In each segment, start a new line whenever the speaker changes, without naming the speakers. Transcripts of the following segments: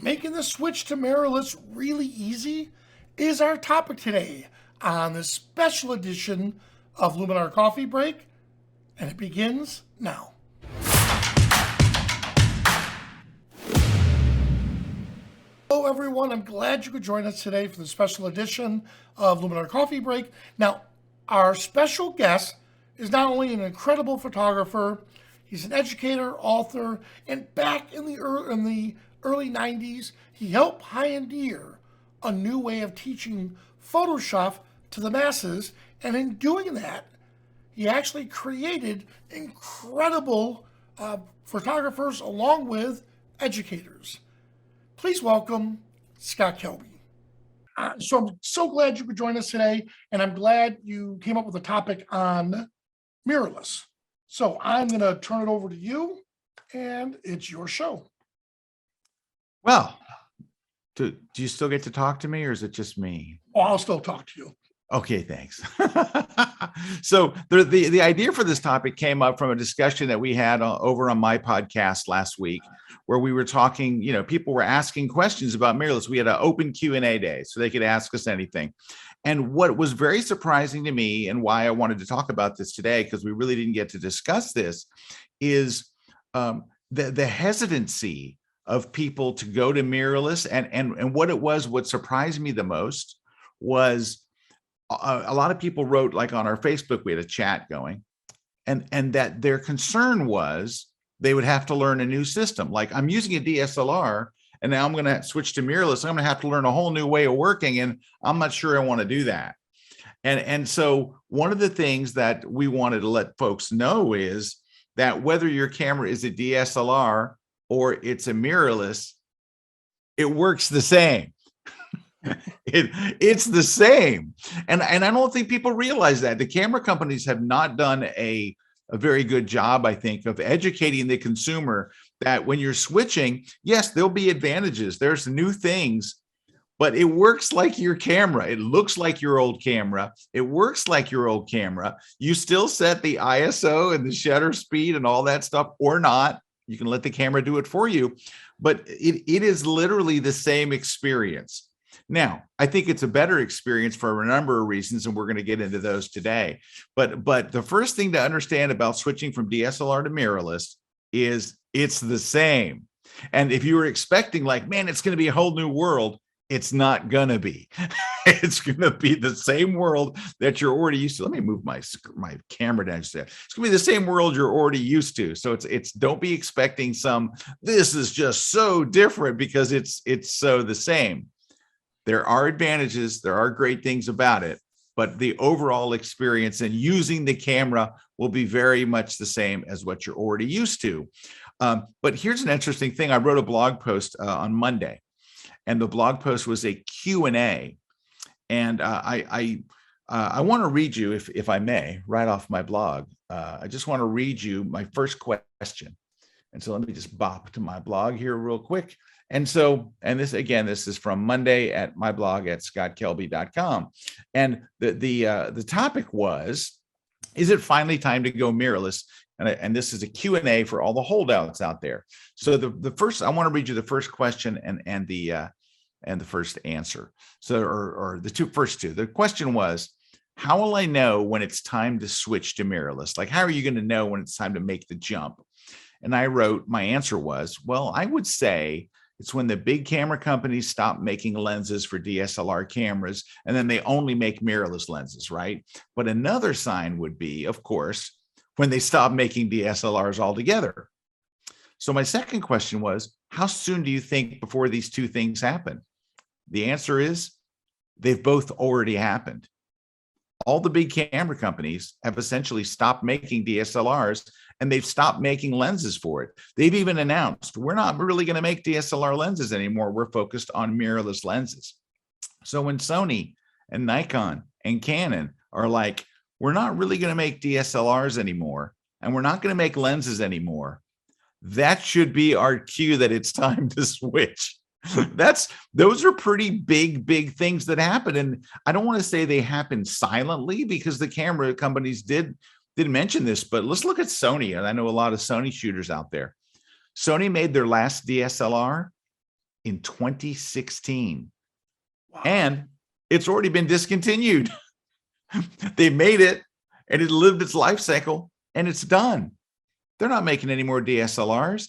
Making the switch to mirrorless really easy is our topic today on this special edition of Luminar Coffee Break, and it begins now. Hello everyone, I'm glad you could join us today for the special edition of Luminar Coffee Break. Now, our special guest is not only an incredible photographer, he's an educator, author, and back in the early 90s, he helped pioneer a new way of teaching Photoshop to the masses, and in doing that, he actually created incredible photographers along with educators. Please welcome Scott Kelby. So I'm so glad you could join us today, and I'm glad you came up with a topic on mirrorless. So I'm going to turn it over to you, and it's your show.
Well, do you still get to talk to me, or is it just me?
Oh, I'll still talk to you.
Okay, thanks. So the idea for this topic came up from a discussion that we had over on my podcast last week, where we were talking, people were asking questions about mirrorless. We had an open Q&A day, so they could ask us anything. And what was very surprising to me, and why I wanted to talk about this today, because we really didn't get to discuss this, is the hesitancy of people to go to mirrorless. And what surprised me the most was a lot of people wrote, like on our Facebook, we had a chat going, and that their concern was they would have to learn a new system. Like, I'm using a DSLR and now I'm going to switch to mirrorless. I'm going to have to learn a whole new way of working, and I'm not sure I want to do that. And so one of the things that we wanted to let folks know is that whether your camera is a DSLR or it's a mirrorless, it works the same. It's the same. And I don't think people realize that. The camera companies have not done a very good job, I think, of educating the consumer that when you're switching, yes, there'll be advantages. There's new things, but it works like your camera. It looks like your old camera. It works like your old camera. You still set the ISO and the shutter speed and all that stuff, or not. You can let the camera do it for you, but it is literally the same experience. Now, I think it's a better experience for a number of reasons, and we're going to get into those today. But the first thing to understand about switching from DSLR to mirrorless is it's the same. And if you were expecting, like, man, it's going to be a whole new world, it's not going to be. It's going to be the same world that you're already used to. Let me move my camera down. It's going to be the same world you're already used to. So it's don't be expecting this is just so different, because it's so the same. There are advantages, there are great things about it, but the overall experience and using the camera will be very much the same as what you're already used to. But here's an interesting thing. I wrote a blog post on Monday, and the blog post was a Q&A. And I want to read you, if I may, right off my blog. I just want to read you my first question. And so let me just bop to my blog here real quick. And this is from Monday at my blog at scottkelby.com. And the topic was, is it finally time to go mirrorless? And this is a Q&A for all the holdouts out there. So the first, I want to read you the first question and the first answer. So, or the first two. The question was, how will I know when it's time to switch to mirrorless? Like, how are you going to know when it's time to make the jump? And I wrote, my answer was, well, I would say it's when the big camera companies stop making lenses for DSLR cameras, and then they only make mirrorless lenses, right? But another sign would be, of course, when they stop making DSLRs altogether. So my second question was, how soon do you think before these two things happen? The answer is, they've both already happened. All the big camera companies have essentially stopped making DSLRs, and they've stopped making lenses for it. They've even announced, we're not really going to make DSLR lenses anymore. We're focused on mirrorless lenses. So when Sony and Nikon and Canon are like, we're not really going to make DSLRs anymore, and we're not going to make lenses anymore, that should be our cue that it's time to switch. Those are pretty big things that happen. And I don't want to say they happen silently, because the camera companies didn't mention this, but let's look at Sony. And I know a lot of Sony shooters out there. Sony made their last DSLR in 2016.
Wow.
And it's already been discontinued. They made it and it lived its life cycle and it's done. They're not making any more DSLRs.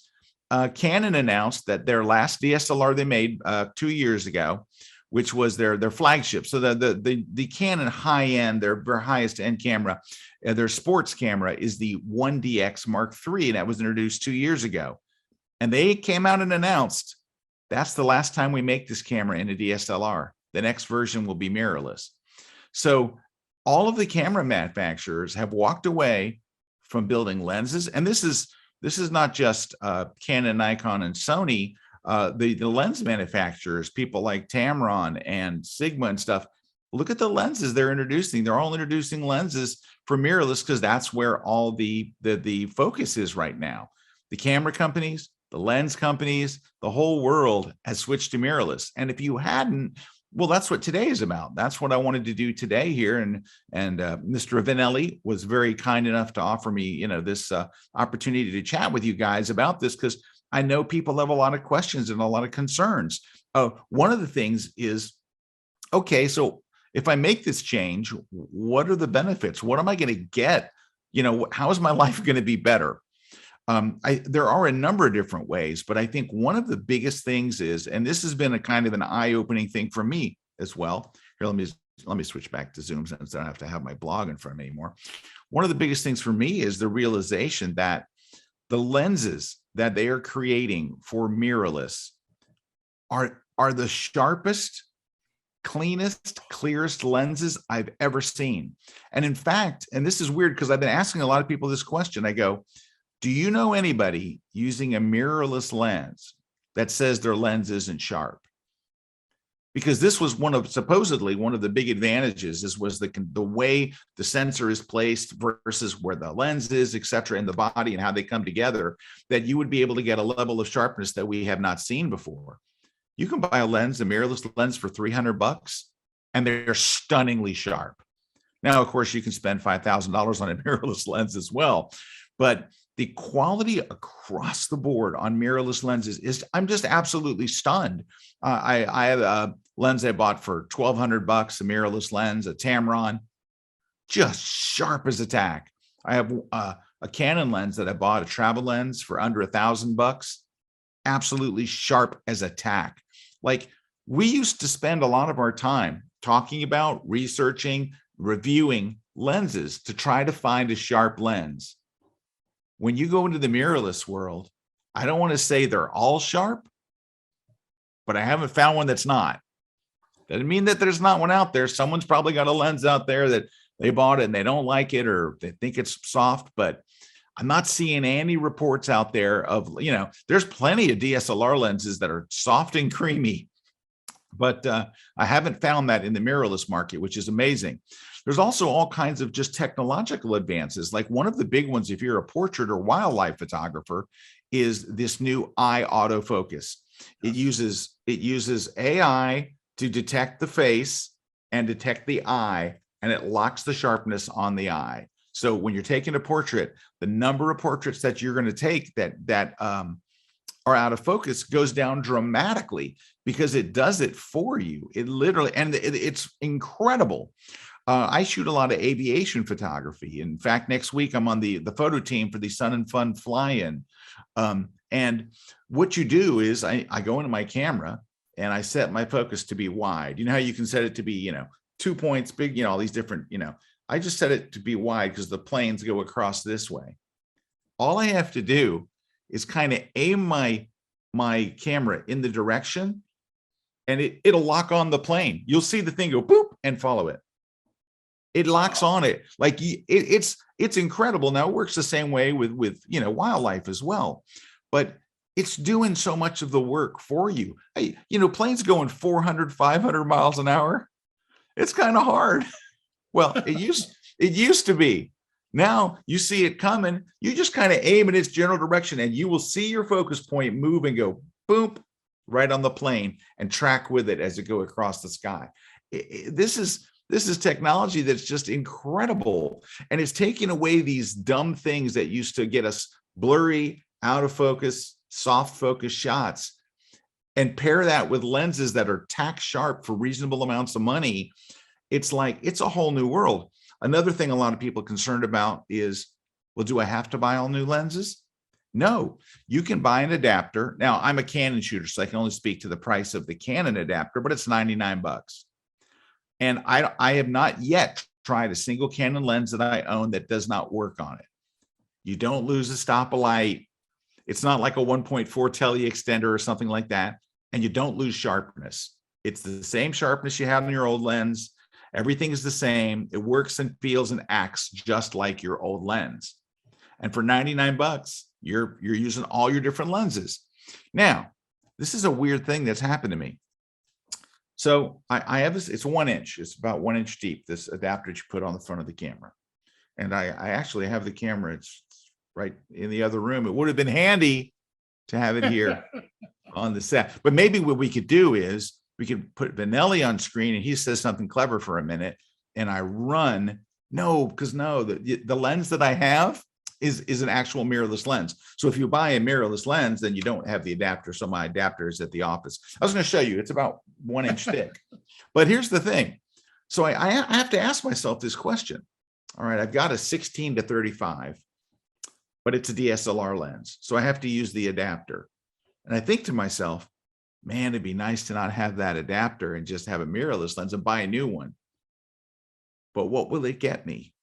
Canon announced that their last DSLR they made 2 years ago, which was their flagship. So the Canon high end, their highest end camera, their sports camera is the 1DX Mark III, and that was introduced 2 years ago. And they came out and announced that's the last time we make this camera in a DSLR. The next version will be mirrorless. So all of the camera manufacturers have walked away from building lenses, and this is not just Canon, Nikon, and Sony. The lens manufacturers, people like Tamron and Sigma and stuff, look at the lenses they're introducing. They're all introducing lenses for mirrorless because that's where all the focus is right now. The camera companies, the lens companies, the whole world has switched to mirrorless. And if you hadn't, well, that's what today is about. That's what I wanted to do today here. And Mr. Vinelli was very kind enough to offer me, this opportunity to chat with you guys about this, because I know people have a lot of questions and a lot of concerns. One of the things is, okay, so if I make this change, what are the benefits? What am I going to get? How is my life going to be better? There are a number of different ways, but I think one of the biggest things is, and this has been a kind of an eye-opening thing for me as well. Here, let me switch back to Zoom since I don't have to have my blog in front of me anymore. One of the biggest things for me is the realization that the lenses that they are creating for mirrorless are the sharpest, cleanest, clearest lenses I've ever seen. And in fact, and this is weird because I've been asking a lot of people this question. I go, do you know anybody using a mirrorless lens that says their lens isn't sharp? Because this was supposedly one of the big advantages was the way the sensor is placed versus where the lens is, et cetera, in the body and how they come together, that you would be able to get a level of sharpness that we have not seen before. You can buy a mirrorless lens for $300 and they're stunningly sharp. Now, of course, you can spend $5,000 on a mirrorless lens as well, but the quality across the board on mirrorless lenses I'm just absolutely stunned. I have a lens I bought for $1,200, a mirrorless lens, a Tamron, just sharp as a tack. I have a Canon lens that I bought, a travel lens for under $1,000, absolutely sharp as a tack. Like, we used to spend a lot of our time talking about, researching, reviewing lenses to try to find a sharp lens. When you go into the mirrorless world, I don't want to say they're all sharp, but I haven't found one that's not. Doesn't mean that there's not one out there. Someone's probably got a lens out there that they bought it and they don't like it or they think it's soft, but I'm not seeing any reports out there of, there's plenty of DSLR lenses that are soft and creamy, but I haven't found that in the mirrorless market, which is amazing. There's also all kinds of just technological advances. Like, one of the big ones, if you're a portrait or wildlife photographer, is this new eye autofocus. It uses AI to detect the face and detect the eye, and it locks the sharpness on the eye. So when you're taking a portrait, the number of portraits that you're going to take that are out of focus goes down dramatically because it does it for you. It literally, and it's incredible. I shoot a lot of aviation photography. In fact, next week I'm on the photo team for the Sun and Fun fly-in. And what you do is I go into my camera and I set my focus to be wide. You know how you can set it to be, 2 points big, all these different, I just set it to be wide because the planes go across this way. All I have to do is kind of aim my camera in the direction and it'll lock on the plane. You'll see the thing go boop and follow it. It locks on it. Like, it's incredible. Now, it works the same way with wildlife as well, but it's doing so much of the work for you. Hey, planes going 400, 500 miles an hour. It's kind of hard. Well, it used to be. Now you see it coming. You just kind of aim in its general direction and you will see your focus point move and go boom right on the plane and track with it as it go across the sky. This is technology that's just incredible. And it's taking away these dumb things that used to get us blurry, out of focus, soft focus shots. and pair that with lenses that are tack sharp for reasonable amounts of money, it's like, it's a whole new world. Another thing a lot of people are concerned about is, well, do I have to buy all new lenses? No, you can buy an adapter. Now, I'm a Canon shooter, so I can only speak to the price of the Canon adapter, but it's 99 bucks. And I have not yet tried a single Canon lens that I own that does not work on it. You don't lose a stop of light. It's not like a 1.4 tele extender or something like that. And you don't lose sharpness. It's the same sharpness you had on your old lens. Everything is the same. It works and feels and acts just like your old lens. And for 99 bucks, you're using all your different lenses. Now, this is a weird thing that's happened to me. So I have this, it's 1 inch. It's about 1 inch deep, this adapter that you put on the front of the camera. And I actually have the camera, it's right in the other room. It would have been handy to have it here on the set. But maybe what we could do is we could put Vanelli on screen and he says something clever for a minute and I run. No, because no, the lens that I have is an actual mirrorless lens. So if you buy a mirrorless lens, then you don't have the adapter. So my adapter is at the office. I was going to show you, it's about 1 inch thick. But here's the thing. So I have to ask myself this question. All right, I've got a 16 to 35, but it's a DSLR lens. So I have to use the adapter. And I think to myself, man, it'd be nice to not have that adapter and just have a mirrorless lens and buy a new one. But what will it get me?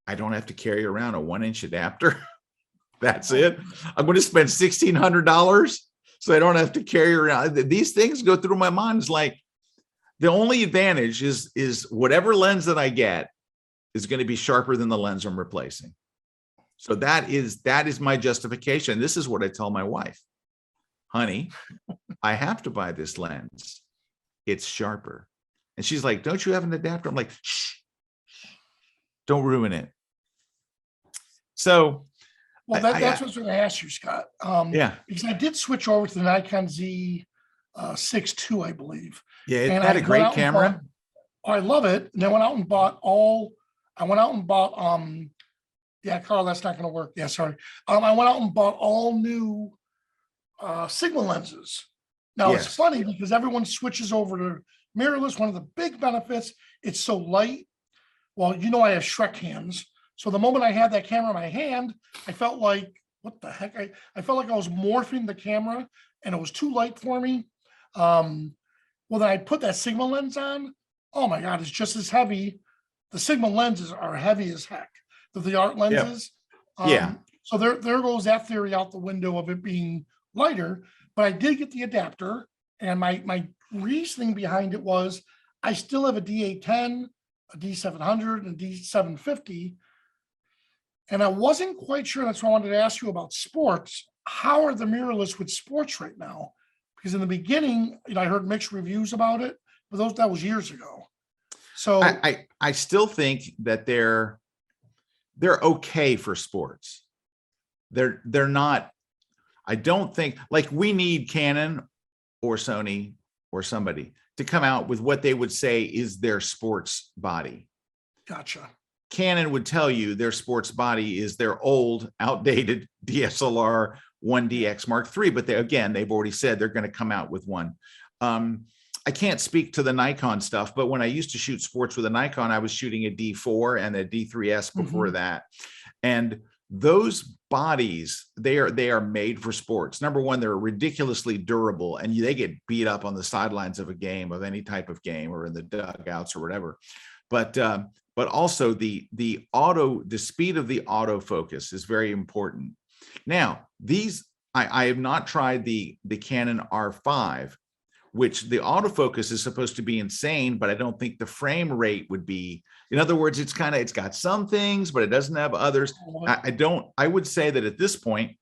I don't have to carry around a 1 inch adapter. That's it. I'm going to spend $1,600 so I don't have to carry around. These things go through my mind. It's like the only advantage is whatever lens that I get is going to be sharper than the lens I'm replacing. So that is my justification. This is what I tell my wife. Honey, I have to buy this lens. It's sharper. And she's like, don't you have an adapter? I'm like, shh, don't ruin it. So,
well, that's what I was going to ask you, Scott.
Yeah,
because I did switch over to the Nikon Z 6 II, I believe.
Yeah, it
and
had a great camera.
I love it. And I went out and bought yeah, Carl, that's not going to work. Yeah, sorry. I went out and bought all new Sigma lenses. Now
Yes.
it's funny because everyone switches over to mirrorless. One of the big benefits, it's so light. Well, you know, I have Shrek hands. So the moment I had that camera in my hand, I felt like, what the heck? I felt like I was morphing the camera and it was too light for me. Well, then I put that Sigma lens on. Oh my God, it's just as heavy. The Sigma lenses are heavy as heck. The art lenses.
Yeah.
So there goes that theory out the window of it being lighter. But I did get the adapter, and my reasoning behind it was I still have a D810, a D700, and a D750. And I wasn't quite sure. That's why I wanted to ask you about sports. How are the mirrorless with sports right now? Because in the beginning, I heard mixed reviews about it, but that was years ago. So
I still think that they're okay for sports. They're not. I don't think, like, we need Canon or Sony or somebody to come out with what they would say is their sports body.
Gotcha.
Canon would tell you their sports body is their old, outdated DSLR 1DX Mark III, but they've already said they're going to come out with one. I can't speak to the Nikon stuff, but when I used to shoot sports with a Nikon, I was shooting a D4 and a D3S before that. And those bodies, they are made for sports. Number one, they're ridiculously durable and they get beat up on the sidelines of a game, of any type of game, or in the dugouts or whatever. But also the speed of the autofocus is very important. Now, I have not tried the Canon R5, which the autofocus is supposed to be insane, but I don't think the frame rate would be. In other words, it's got some things, but it doesn't have others. I would say that at this point,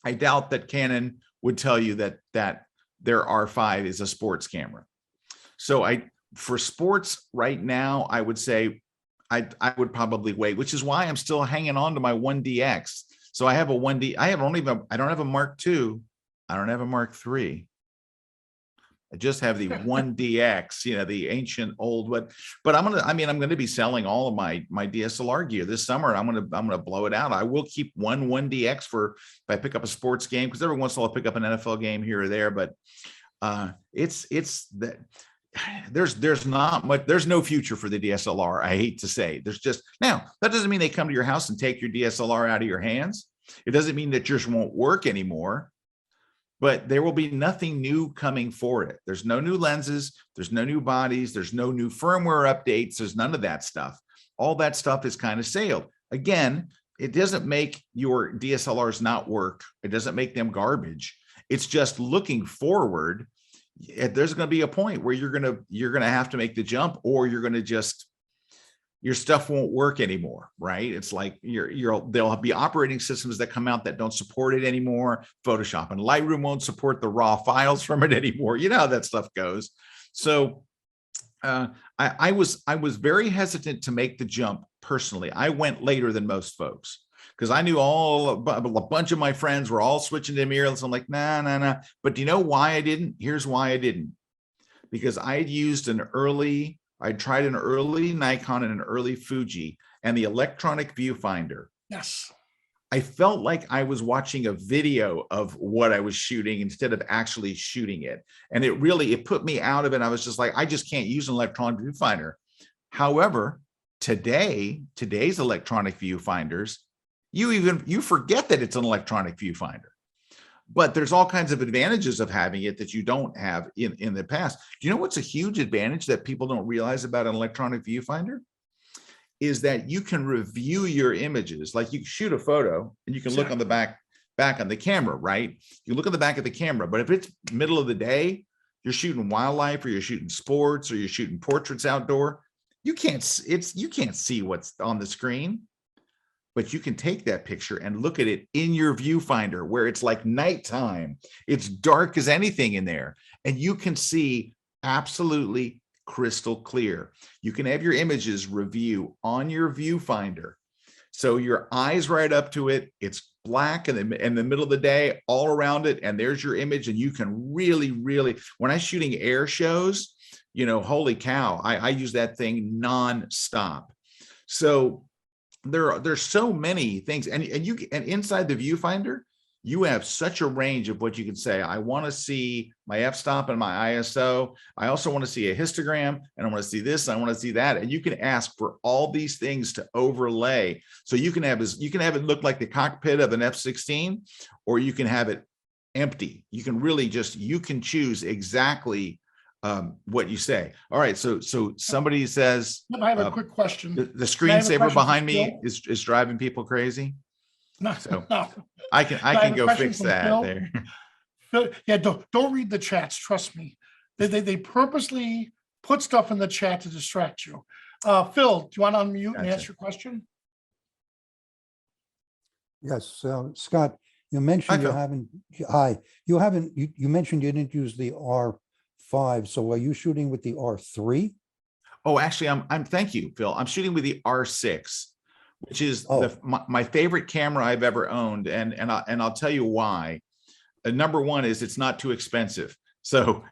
I doubt that Canon would tell you that their R5 is a sports camera. So for sports right now, I would say I would probably wait, which is why I'm still hanging on to my 1DX. So I have a 1D. I don't have a Mark II. I don't have a Mark III. I just have the 1DX, the ancient old, but I'm going to be selling all of my DSLR gear this summer. I'm going to blow it out. I will keep 1DX for if I pick up a sports game, because every once in a while I'll pick up an NFL game here or there, but it's that there's not much, there's no future for the DSLR. I hate to say. There's just, now that doesn't mean they come to your house and take your DSLR out of your hands. It doesn't mean that yours won't work anymore, but there will be nothing new coming for it. There's no new lenses, there's no new bodies, there's no new firmware updates, there's none of that stuff. All that stuff is kind of sailed. Again, it doesn't make your DSLRs not work. It doesn't make them garbage. It's just looking forward. There's going to be a point where you're going to have to make the jump, or you're going to just, your stuff won't work anymore, right? It's like there'll be operating systems that come out that don't support it anymore. Photoshop and Lightroom won't support the raw files from it anymore. You know how that stuff goes. So I was very hesitant to make the jump personally. I went later than most folks, because I knew a bunch of my friends were all switching to mirrorless. I'm like, nah. But do you know why I didn't? Here's why I didn't. Because I had used I tried an early Nikon and an early Fuji and the electronic viewfinder.
Yes.
I felt like I was watching a video of what I was shooting instead of actually shooting it. And it put me out of it. I was just like, I just can't use an electronic viewfinder. However, today's electronic viewfinders, you forget that it's an electronic viewfinder. But there's all kinds of advantages of having it that you don't have in the past. Do you know what's a huge advantage that people don't realize about an electronic viewfinder? Is that you can review your images. Like, you shoot a photo and you can look on the back on the camera, right? You look at the back of the camera, but if it's middle of the day, you're shooting wildlife, or you're shooting sports, or you're shooting portraits outdoor, you can't see what's on the screen. But you can take that picture and look at it in your viewfinder, where it's like nighttime. It's dark as anything in there, and you can see absolutely crystal clear. You can have your images review on your viewfinder. So your eyes right up to it. It's black in the middle of the day, all around it, and there's your image. And you can really, when I'm shooting air shows, holy cow, I use that thing nonstop. So there's so many things, and inside the viewfinder, you have such a range of what you can say. I want to see my f-stop and my ISO. I also want to see a histogram, and I want to see this, and I want to see that. And you can ask for all these things to overlay. So you can have it look like the cockpit of an F-16, or you can have it empty. You can really you can choose exactly what you say. All right. So somebody says,
I have a quick question.
The screensaver behind me is driving people crazy.
No,
so
no.
I can go fix that
Phil.
there.
Phil, yeah, don't read the chats. Trust me. They purposely put stuff in the chat to distract you. Phil, do you want to unmute and ask your question?
Yes, Scott, you mentioned you mentioned you didn't use the R5. So are you shooting with the R3?
Oh, actually, thank you, Phil. I'm shooting with the R6, which is my favorite camera I've ever owned, and I'll tell you why. Number one is it's not too expensive. So,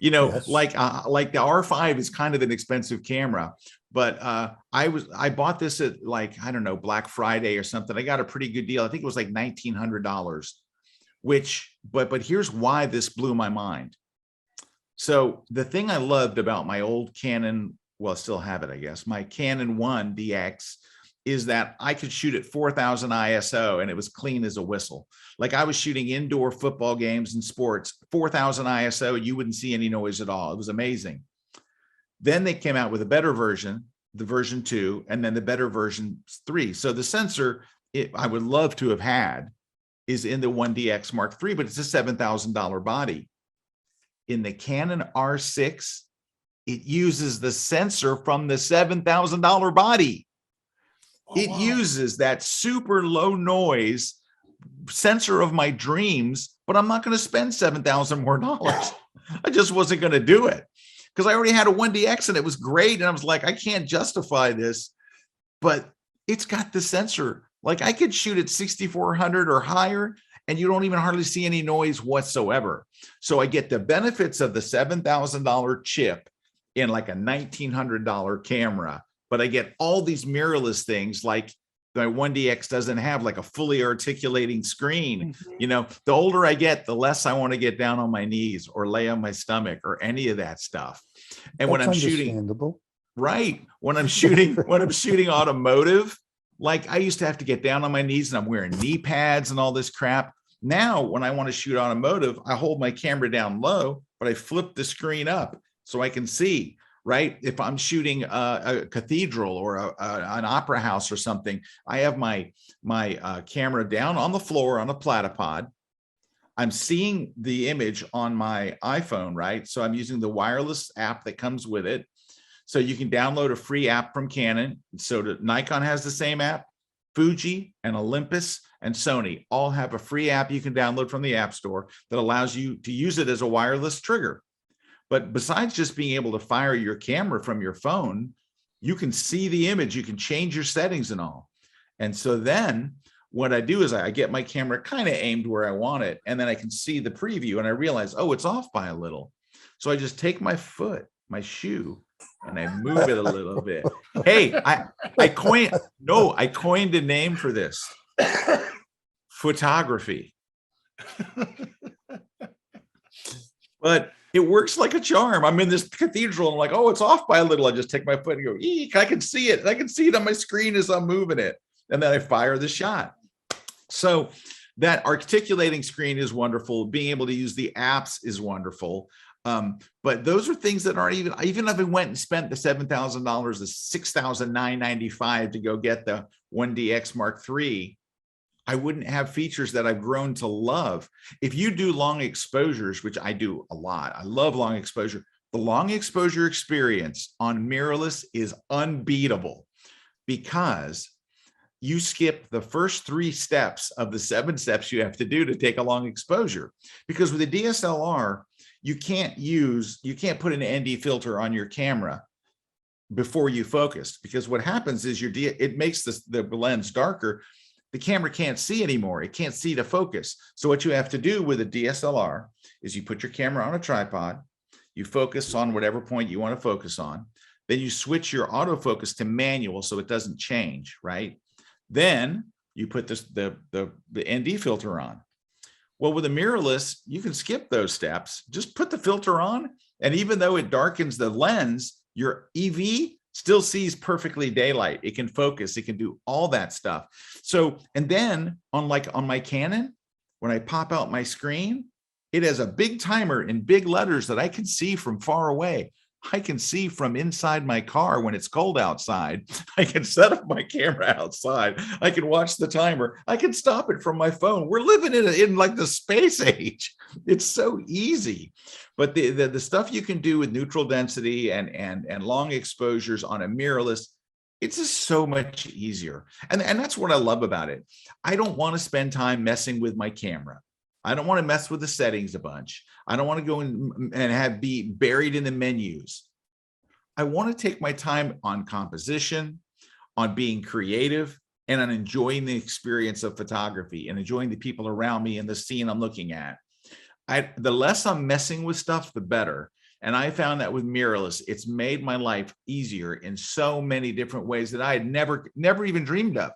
yes. like the R5 is kind of an expensive camera, but I bought this at, like, I don't know, Black Friday or something. I got a pretty good deal. I think it was like $1,900, but here's why this blew my mind. So the thing I loved about my old Canon, well, I still have it, I guess, my Canon 1DX, is that I could shoot at 4,000 ISO and it was clean as a whistle. Like, I was shooting indoor football games and sports, 4,000 ISO, you wouldn't see any noise at all. It was amazing. Then they came out with a better version, the version 2, and then the better version 3. So the sensor I would love to have had is in the 1DX Mark III, but it's a $7,000 body. In the Canon R6, it uses the sensor from the $7,000 body. It uses that super low noise sensor of my dreams, but I'm not going to spend $7,000 more dollars. I just wasn't going to do it because I already had a 1DX and it was great. And I was like, I can't justify this, but it's got the sensor. Like, I could shoot at 6,400 or higher and you don't even hardly see any noise whatsoever. So I get the benefits of the $7,000 chip in like a $1,900 camera, but I get all these mirrorless things like my 1DX doesn't have, like a fully articulating screen. You know, the older I get, the less I want to get down on my knees or lay on my stomach or any of that stuff. And when I'm shooting,
understandable.
right, when I'm shooting automotive, like I used to have to get down on my knees and I'm wearing knee pads and all this crap. Now, when I want to shoot automotive, I hold my camera down low, but I flip the screen up so I can see. Right? If I'm shooting a cathedral or an opera house or something, I have my camera down on the floor on a platypod. I'm seeing the image on my iPhone, right? So I'm using the wireless app that comes with it. So you can download a free app from Canon. So Nikon has the same app. Fuji and Olympus and Sony all have a free app you can download from the App Store that allows you to use it as a wireless trigger. But besides just being able to fire your camera from your phone, you can see the image, you can change your settings and all. And so then what I do is I get my camera kind of aimed where I want it, and then I can see the preview and I realize, oh, it's off by a little. So I just take my foot, my shoe, and I move it a little bit. Hey, I coined a name for this. Photography. But it works like a charm. I'm in this cathedral and I'm like, oh, it's off by a little. I just take my foot and go, eek, I can see it. I can see it on my screen as I'm moving it. And then I fire the shot. So that articulating screen is wonderful. Being able to use the apps is wonderful. But those are things that aren't even if I went and spent the $7,000, the $6,995 to go get the 1DX Mark III, I wouldn't have features that I've grown to love. If you do long exposures, which I do a lot, I love long exposure. The long exposure experience on mirrorless is unbeatable because you skip the first 3 steps of the 7 steps you have to do to take a long exposure. Because with a DSLR, you can't put an ND filter on your camera before you focus, because what happens is it makes the lens darker. The camera can't see anymore. It can't see to focus. So what you have to do with a DSLR is you put your camera on a tripod, you focus on whatever point you want to focus on, then you switch your autofocus to manual so it doesn't change, right? Then you put the ND filter on. Well, with a mirrorless, you can skip those steps. Just put the filter on, and even though it darkens the lens, your EV still sees perfectly daylight. It can focus, it can do all that stuff. So, and then on my Canon, when I pop out my screen, it has a big timer in big letters that I can see from far away. I can see from inside my car when it's cold outside. I can set up my camera outside. I can watch the timer. I can stop it from my phone. We're living in like the space age. It's so easy. But the stuff you can do with neutral density and long exposures on a mirrorless, it's just so much easier. And that's what I love about it. I don't want to spend time messing with my camera. I don't want to mess with the settings a bunch. I don't want to go and be buried in the menus. I want to take my time on composition, on being creative, and on enjoying the experience of photography and enjoying the people around me and the scene I'm looking at. The less I'm messing with stuff, the better. And I found that with mirrorless, it's made my life easier in so many different ways that I had never even dreamed of.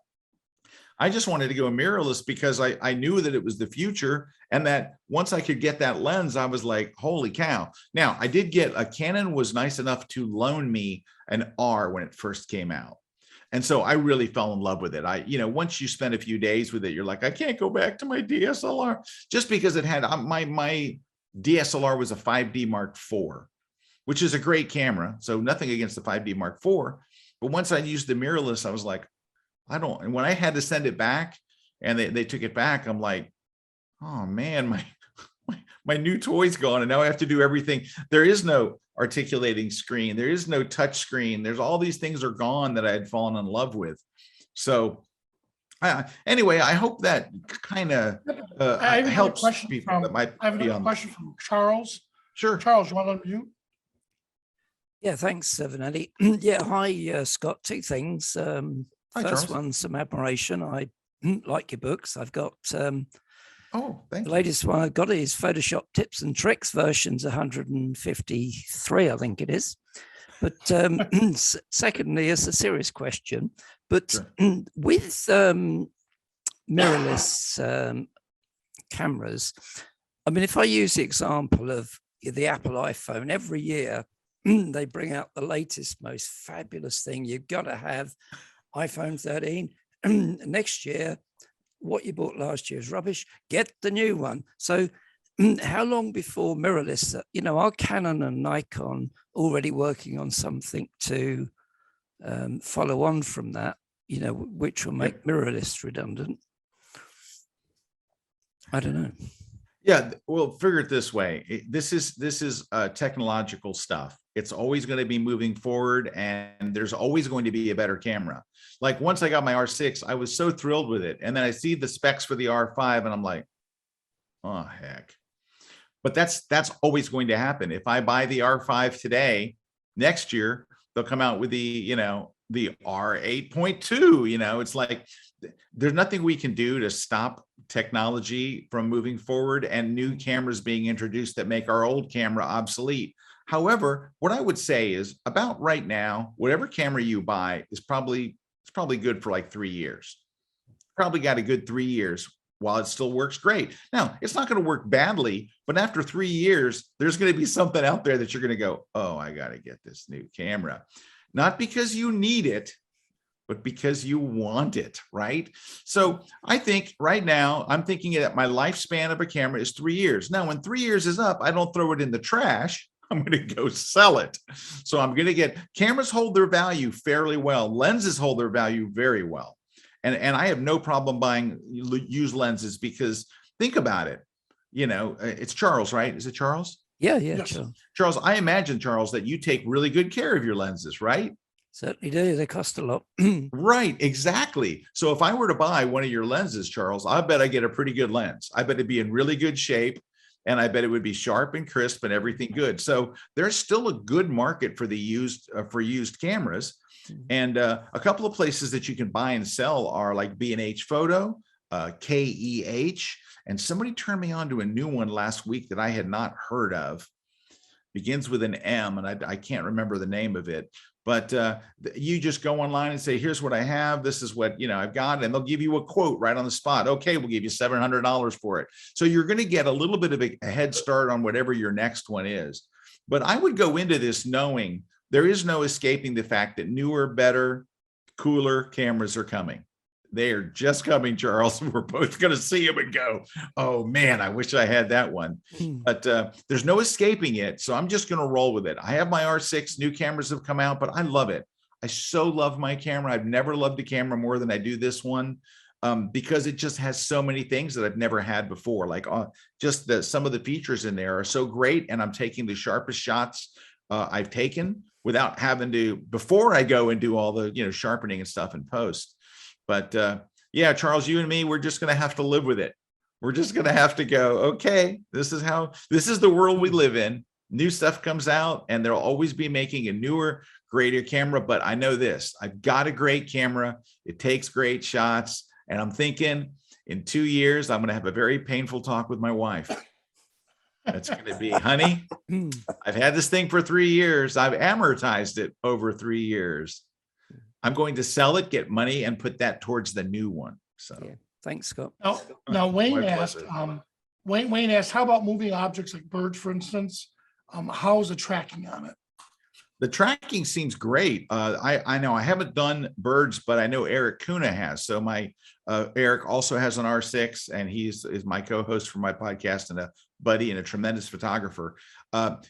I just wanted to go mirrorless because I knew that it was the future, and that once I could get that lens, I was like, holy cow. Now, I did get a Canon was nice enough to loan me an R when it first came out. And so I really fell in love with it. Once you spend a few days with it, you're like, I can't go back to my DSLR, just because it had my DSLR was a 5D Mark IV, which is a great camera. So nothing against the 5D Mark IV. But once I used the mirrorless, I was like, and when I had to send it back and they took it back, I'm like, oh man, my new toy's gone. And now I have to do everything. There is no articulating screen. There is no touch screen. There's all these things are gone that I had fallen in love with. So anyway, I hope that kind of helps people that might
I have another question from Charles.
Sure.
Charles, you want to unmute?
Yeah, thanks, Vanelli. Yeah, hi, Scott. 2 things.
Hi,
First
Charles.
one, some admiration. I like your books. I've got
Oh, thank
The
you.
latest one I got is Photoshop Tips and Tricks versions 153, I think it is. But secondly, it's a serious question. But
Sure.
with mirrorless cameras, I mean, if I use the example of the Apple iPhone, every year they bring out the latest, most fabulous thing. You've got to have iPhone 13. Next year, what you bought last year is rubbish. Get the new one. So how long before mirrorless, are Canon and Nikon already working on something to follow on from that, which will make mirrorless redundant? I don't know.
Yeah, well, figure it this way. This is technological stuff. It's always going to be moving forward, and there's always going to be a better camera. Like once I got my R6, I was so thrilled with it. And then I see the specs for the R5 and I'm like, oh, heck. But that's always going to happen. If I buy the R5 today, next year, they'll come out with the R8.2, it's like, there's nothing we can do to stop technology from moving forward and new cameras being introduced that make our old camera obsolete. However, what I would say is about right now, whatever camera you buy is probably good for like 3 years. Probably got a good 3 years while it still works great. Now, it's not going to work badly, but after 3 years, there's going to be something out there that you're going to go, oh, I got to get this new camera. Not because you need it, but because you want it, right? So I think right now, I'm thinking that my lifespan of a camera is 3 years. Now, when 3 years is up, I don't throw it in the trash. I'm going to go sell it. So I'm going to get, cameras hold their value fairly well. Lenses hold their value very well. And I have no problem buying used lenses because think about it. It's Charles, right? Is it Charles?
Yeah,
Yes.
sure.
Charles, I imagine, Charles, that you take really good care of your lenses, right?
Certainly do. They cost a lot.
Right, exactly. So if I were to buy one of your lenses, Charles, I bet I get a pretty good lens. I bet it'd be in really good shape, and I bet it would be sharp and crisp and everything good. So there's still a good market for the used cameras. And a couple of places that you can buy and sell are like B&H Photo, KEH, and somebody turned me on to a new one last week that I had not heard of. Begins with an M, and I can't remember the name of it. But you just go online and say, here's what I have. This is what I've got. And they'll give you a quote right on the spot. Okay, we'll give you $700 for it. So you're going to get a little bit of a head start on whatever your next one is. But I would go into this knowing there is no escaping the fact that newer, better, cooler cameras are coming. They are just coming, Charles. We're both going to see them and go, oh man, I wish I had that one. But there's no escaping it. So I'm just going to roll with it. I have my R6, new cameras have come out, but I love it. I so love my camera. I've never loved a camera more than I do this one because it just has so many things that I've never had before. Like some of the features in there are so great. And I'm taking the sharpest shots I've taken without having to, before I go and do all the, sharpening and stuff in post. But yeah, Charles, you and me, we're just going to have to live with it. We're just going to have to go, okay, this is the world we live in. New stuff comes out and they'll always be making a newer, greater camera. But I know this, I've got a great camera. It takes great shots. And I'm thinking in 2 years, I'm going to have a very painful talk with my wife. That's going to be, honey, I've had this thing for 3 years. I've amortized it over 3 years. I'm going to sell it, get money, and put that towards the new one. So,
yeah. Thanks, Scott.
Now Wayne
My
asked,
pleasure.
Wayne asked, how about moving objects like birds, for instance? How is the tracking on it?
The tracking seems great. I know I haven't done birds, but I know Eric Kuna has. So my Eric also has an R6, and is my co-host for my podcast and a buddy and a tremendous photographer.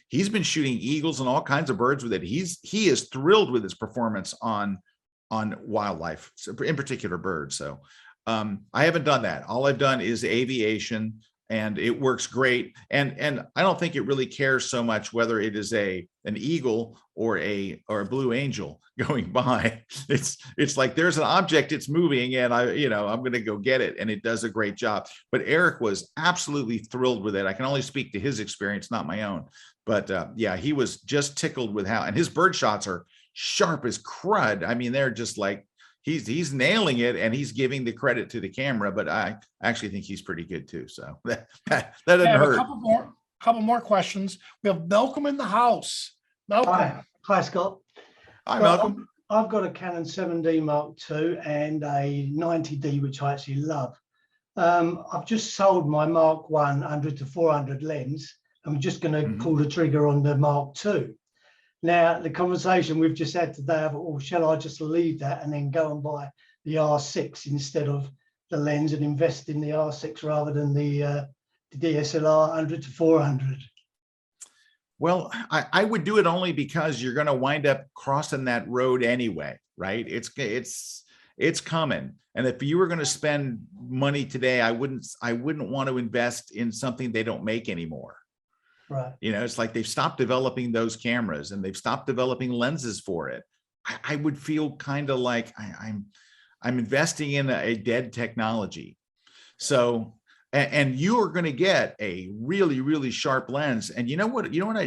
He's been shooting eagles and all kinds of birds with it. He is thrilled with his performance on wildlife, in particular birds. So I haven't done that. All I've done is aviation, and it works great. And I don't think it really cares so much whether it is an eagle or a blue angel going by. It's like there's an object, it's moving, and I'm going to go get it, and it does a great job. But Eric was absolutely thrilled with it. I can only speak to his experience, not my own. But yeah, he was just tickled with how, and his bird shots are sharp as crud. I mean, they're just like, he's nailing it, and he's giving the credit to the camera, but I actually think he's pretty good too. So that doesn't
I have
hurt.
a couple more questions. We have Malcolm in the house. Malcolm.
Hi, Scott.
Hi,
Well,
Malcolm.
I've got a Canon 7D Mark II and a 90D, which I actually love. I've just sold my Mark 100 to 400 lens. I'm just going to pull the trigger on the Mark II. Now, the conversation we've just had today of, oh, shall I just leave that and then go and buy the R6 instead of the lens and invest in the R6 rather than the DSLR 100 to 400?
Well, I would do it only because you're going to wind up crossing that road anyway, right? It's coming. And if you were going to spend money today, I wouldn't want to invest in something they don't make anymore.
Right.
You know, it's like they've stopped developing those cameras and they've stopped developing lenses for it. I would feel kind of like I'm investing in a dead technology. So, and you are going to get a really, really sharp lens. And you know what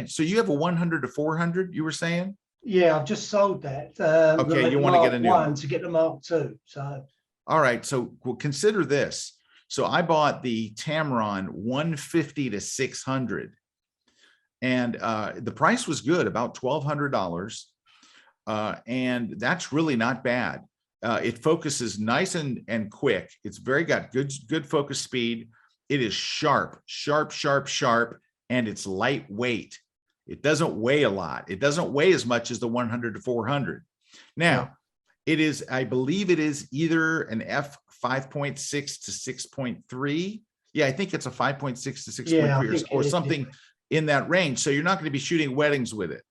so you have a 100 to 400, you were saying?
Yeah, I've just sold that.
Okay, you want to get a new one
to get the Mark II. So,
all right. So well, consider this. So I bought the Tamron 150 to 600, and the price was good, about $1,200, and that's really not bad. It focuses nice and quick. It's got good focus speed. It is sharp, and it's lightweight. It doesn't weigh a lot. It doesn't weigh as much as the 100 to 400. Now, it is, I believe it is either an f 5.6 to 6.3. Yeah, I think it's a 5.6 to 6.3 or something in that range. So you're not going to be shooting weddings with it.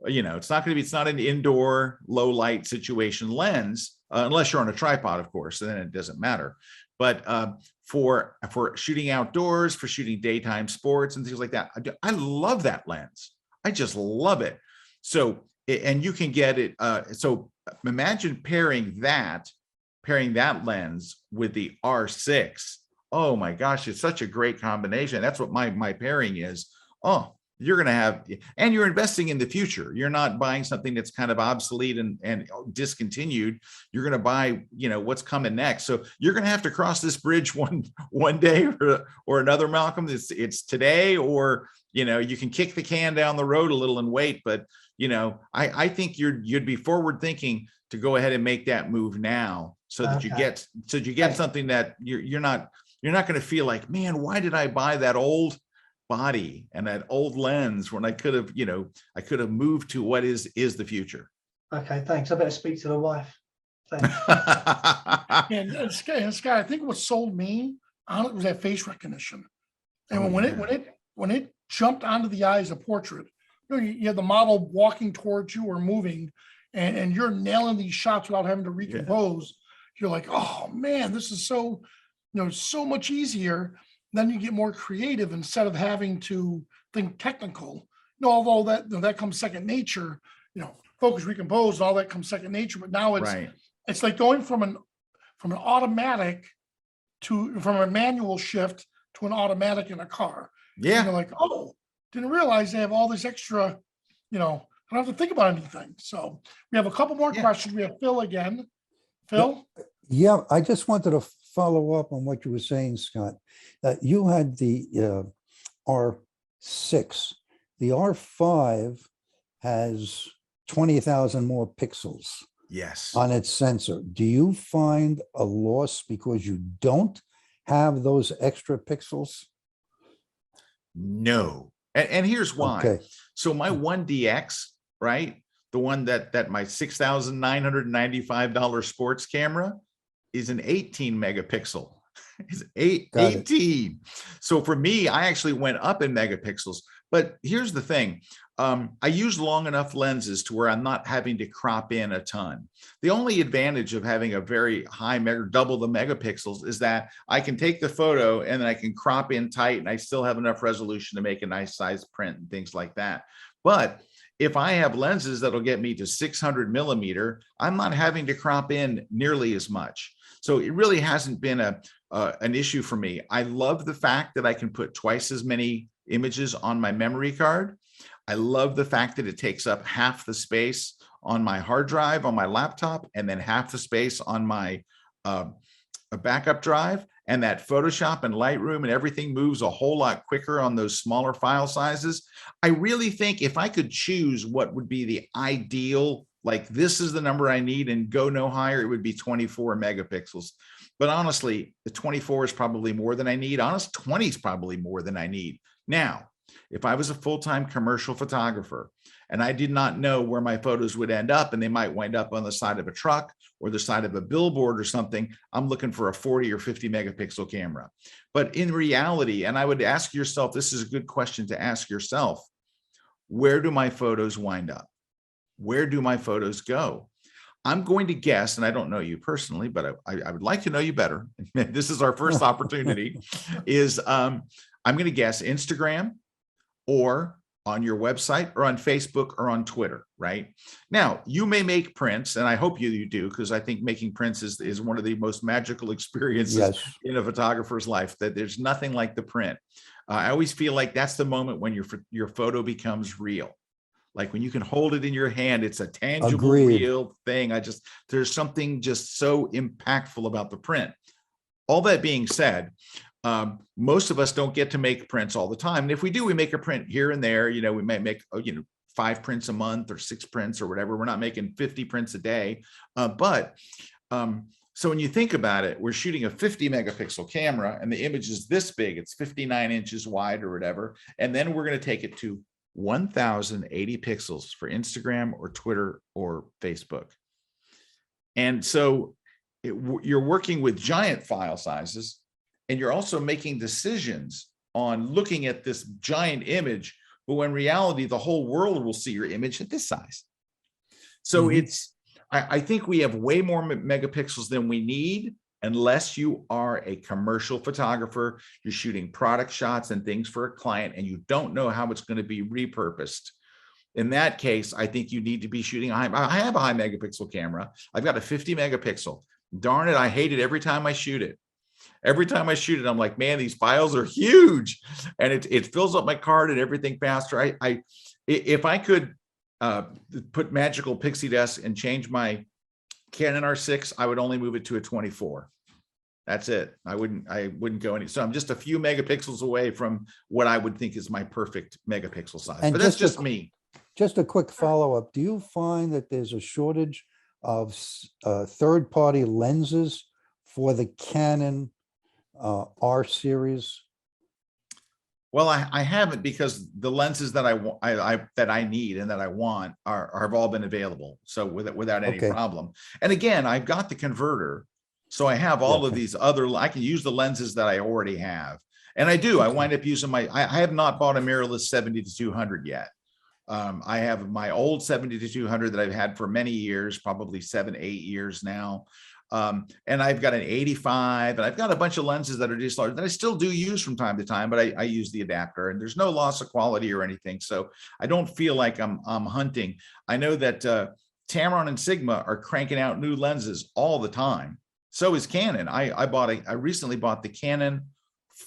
You know, it's not an indoor low light situation lens, unless you're on a tripod, of course, then it doesn't matter. But for shooting outdoors, for shooting daytime sports and things like that, I love that lens. I just love it. So, and you can get it. So imagine pairing that lens with the R6. Oh my gosh, it's such a great combination. That's what my pairing is. Oh, you're going to have, and you're investing in the future. You're not buying something that's kind of obsolete and discontinued. You're going to buy, what's coming next. So you're going to have to cross this bridge one day or another, Malcolm. It's today, or, you can kick the can down the road a little and wait. But, I think you'd be forward thinking to go ahead and make that move now, so that you get something that you're not going to feel like, man, why did I buy that old body and that old lens when I could have moved to what is the future.
Okay, thanks. I better speak to the wife. Thanks.
and Scott, I think what sold me on it was that face recognition. And when it jumped onto the eye as a portrait, you have the model walking towards you or moving, and you're nailing these shots without having to recompose. You're like, oh man, this is so much easier. Then you get more creative instead of having to think technical. Although that comes second nature, focus, recompose, all that comes second nature. But now it's like going from an automatic from a manual shift to an automatic in a car.
Yeah.
And you're like, oh, didn't realize they have all this extra, I don't have to think about anything. So we have a couple more questions. We have Phil again. Phil?
Yeah, I just wanted to follow up on what you were saying, Scott. You had the R6. The R5 has 20,000 more pixels on its sensor. Do you find a loss because you don't have those extra pixels?
No. And here's why.
Okay.
So my 1DX, right? The one that my $6,995 sports camera is an 18 megapixel. It's 18. So for me, I actually went up in megapixels. But here's the thing. I use long enough lenses to where I'm not having to crop in a ton. The only advantage of having a very high double the megapixels is that I can take the photo and then I can crop in tight and I still have enough resolution to make a nice size print and things like that. But if I have lenses that'll get me to 600 millimeter, I'm not having to crop in nearly as much. So it really hasn't been an issue for me. I love the fact that I can put twice as many images on my memory card. I love the fact that it takes up half the space on my hard drive on my laptop, and then half the space on my a backup drive, and that Photoshop and Lightroom and everything moves a whole lot quicker on those smaller file sizes. I really think if I could choose what would be the ideal, like this is the number I need and go no higher, it would be 24 megapixels. But honestly, the 24 is probably more than I need. Honest, 20 is probably more than I need. Now, if I was a full-time commercial photographer and I did not know where my photos would end up, and they might wind up on the side of a truck or the side of a billboard or something, I'm looking for a 40 or 50 megapixel camera. But in reality, and I would ask yourself, this is a good question to ask yourself, where do my photos wind up? Where do my photos go? I'm going to guess, and I don't know you personally, but I would like to know you better. This is our first opportunity, is I'm going to guess Instagram, or on your website, or on Facebook, or on Twitter, right? Now, you may make prints, and I hope you do, because I think making prints is one of the most magical experiences in a photographer's life, that there's nothing like the print. I always feel like that's the moment when your photo becomes real. Like when you can hold it in your hand, it's a tangible, real thing. There's something just so impactful about the print. All that being said, most of us don't get to make prints all the time. And if we do, we make a print here and there. You know, we might make, 5 prints a month or 6 prints or whatever. We're not making 50 prints a day. So when you think about it, we're shooting a 50 megapixel camera and the image is this big. It's 59 inches wide or whatever. And then we're going to take it to 1080 pixels for Instagram or Twitter or Facebook. And so you're working with giant file sizes, and you're also making decisions on looking at this giant image, but when in reality, the whole world will see your image at this size. So I think we have way more megapixels than we need, unless you are a commercial photographer, you're shooting product shots and things for a client, and you don't know how it's going to be repurposed. In that case, I think you need to be shooting I have a high megapixel camera. I've got a 50 megapixel. Darn it, I hate it every time I shoot it. Every time I shoot it, I'm like, man, these files are huge, and it fills up my card and everything faster. If I could put magical pixie dust and change my Canon R6, I would only move it to a 24. That's it. I wouldn't go any. So I'm just a few megapixels away from what I would think is my perfect megapixel size. And but that's just me.
Just a quick follow-up. Do you find that there's a shortage of third-party lenses for the Canon R series?
Well, I haven't, because the lenses that I need and that I want have all been available. So without any problem. And again, I've got the converter. So I have all of these I can use the lenses that I already have. And I do, I wind up using I have not bought a mirrorless 70-200 yet. I have my old 70-200 that I've had for many years, probably 7-8 years now. And I've got an 85, and I've got a bunch of lenses that are DSLR that I still do use from time to time, but I use the adapter, and there's no loss of quality or anything. So I don't feel like I'm hunting. I know that Tamron and Sigma are cranking out new lenses all the time. So is Canon. I recently bought the Canon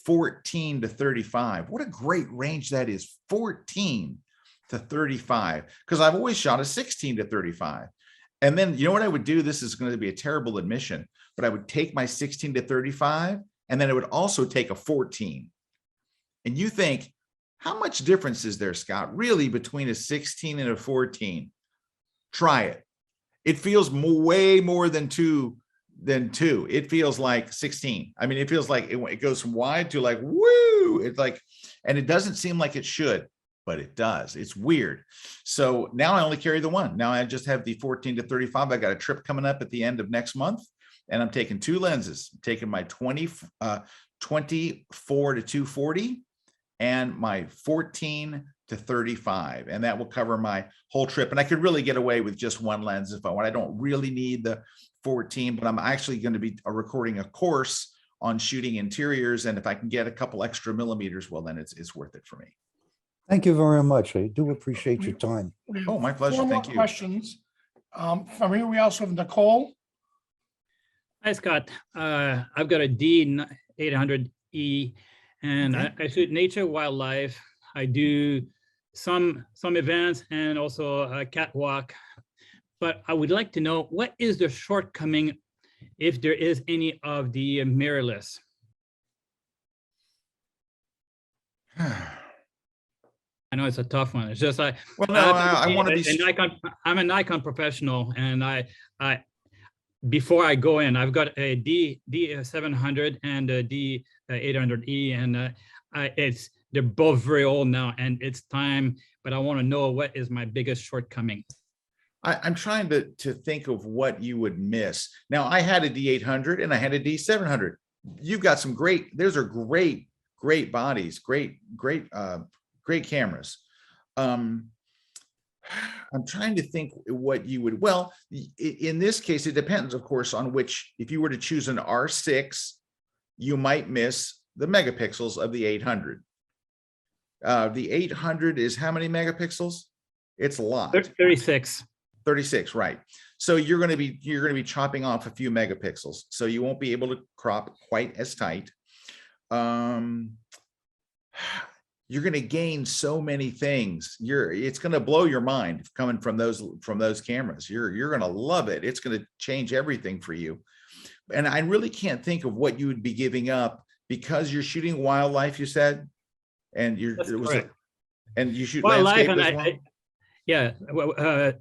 14-35. What a great range that is, 14-35, because I've always shot a 16-35. And then, you know what I would do? This is going to be a terrible admission, but I would take my 16-35, and then I would also take a 14. And you think, how much difference is there, Scott, really, between a 16 and a 14? Try it. It feels way more than two. It feels like 16. I mean, it feels like it goes from wide to like, woo. It's like, and it doesn't seem like it should, but it does. It's weird. So now I only carry the one. Now I just have the 14-35. I got a trip coming up at the end of next month, and I'm taking 2 lenses. I'm taking my 24-240 and my 14-35, and that will cover my whole trip. And I could really get away with just one lens if I want. I don't really need the 14, but I'm actually going to be recording a course on shooting interiors, and if I can get a couple extra millimeters, well, then it's worth it for me.
Thank you very much. I do appreciate your time.
Oh, my pleasure.
4 more
Thank you.
questions. From here, we also have Nicole.
Hi, Scott. I've got a D800E, and I shoot nature, wildlife. I do some events and also a catwalk. But I would like to know, what is the shortcoming, if there is any, of the mirrorless? I know it's a tough one. It's just like,
well, no, I want to be.
I'm a Nikon professional, and I before I go in, I've got a D700 and a D800E, and they're both very old now, and it's time. But I want to know, what is my biggest shortcoming?
I'm trying to think of what you would miss. Now, I had a D800 and I had a D700. You've got some great. Those are great bodies, great cameras. I'm trying to think what you would, well, in this case, it depends, of course, on which, if you were to choose an R6, you might miss the megapixels of the 800. The 800 is how many megapixels? It's a lot.
36.
36, right. So you're going to be chopping off a few megapixels. So you won't be able to crop quite as tight. You're going to gain so many things. It's going to blow your mind coming from those cameras. You're going to love it. It's going to change everything for you. And I really can't think of what you would be giving up, because you're shooting wildlife, you said, and you shoot
wildlife,
landscape as well.
Yeah,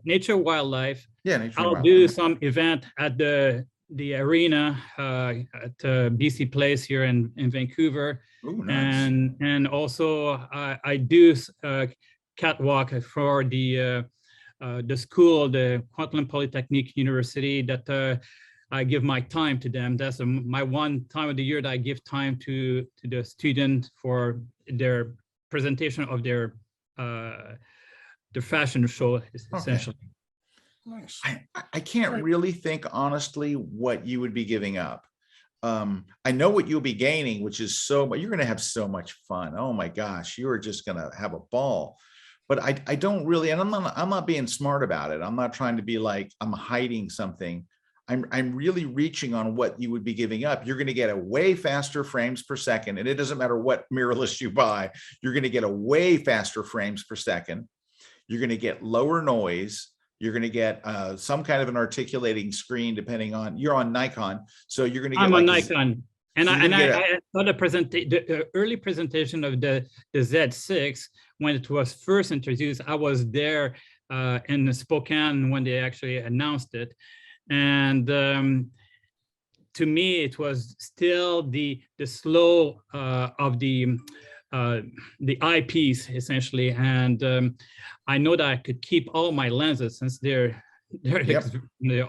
nature, wildlife.
Yeah, nature.
I'll do some event at the arena at BC Place here in Vancouver.
Ooh, nice.
And also I do catwalk for the school, the Queensland Polytechnic University, that I give my time to them. That's my one time of the year that I give time to the student for their presentation of their fashion show, essentially.
Okay. Nice. I can't really think honestly what you would be giving up. I know what you'll be gaining, which is you're going to have so much fun. Oh my gosh, you are just going to have a ball. But I don't really, and I'm not being smart about it. I'm not trying to be like I'm hiding something. I'm really reaching on what you would be giving up. You're going to get a way faster frames per second, and it doesn't matter what mirrorless you buy. You're going to get a way faster frames per second. You're going to get lower noise. You're going to get some kind of an articulating screen, depending on, you're on Nikon, so you're going to get.
I'm on Nikon, and I saw the early presentation of the Z6 when it was first introduced. I was there in Spokane when they actually announced it, and to me, it was still the slow of the eyepiece, essentially, and I know that I could keep all my lenses, since they're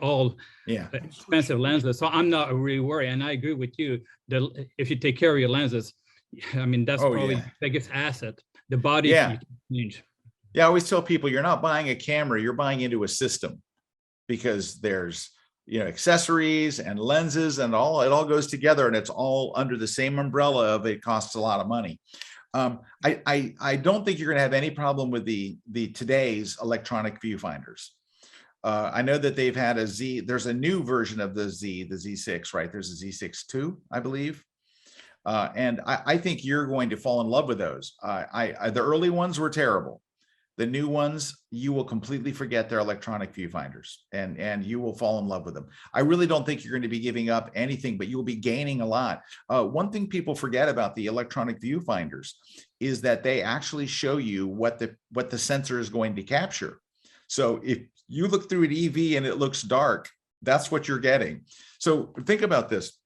all expensive lenses. So I'm not really worried, and I agree with you that if you take care of your lenses, I mean, that's probably the biggest asset. The body you can change.
Yeah, I always tell people, you're not buying a camera, you're buying into a system, because there's accessories and lenses and it all goes together, and it's all under the same umbrella of it costs a lot of money. I don't think you're going to have any problem with the today's electronic viewfinders. I know that they've had there's a new version of the Z6, right? There's a Z6 II, I believe. And I think you're going to fall in love with those. The early ones were terrible. The new ones, you will completely forget their electronic viewfinders, and you will fall in love with them. I really don't think you're going to be giving up anything, but you'll be gaining a lot. One thing people forget about the electronic viewfinders is that they actually show you what the sensor is going to capture. So if you look through an EV and it looks dark, that's what you're getting. So think about this.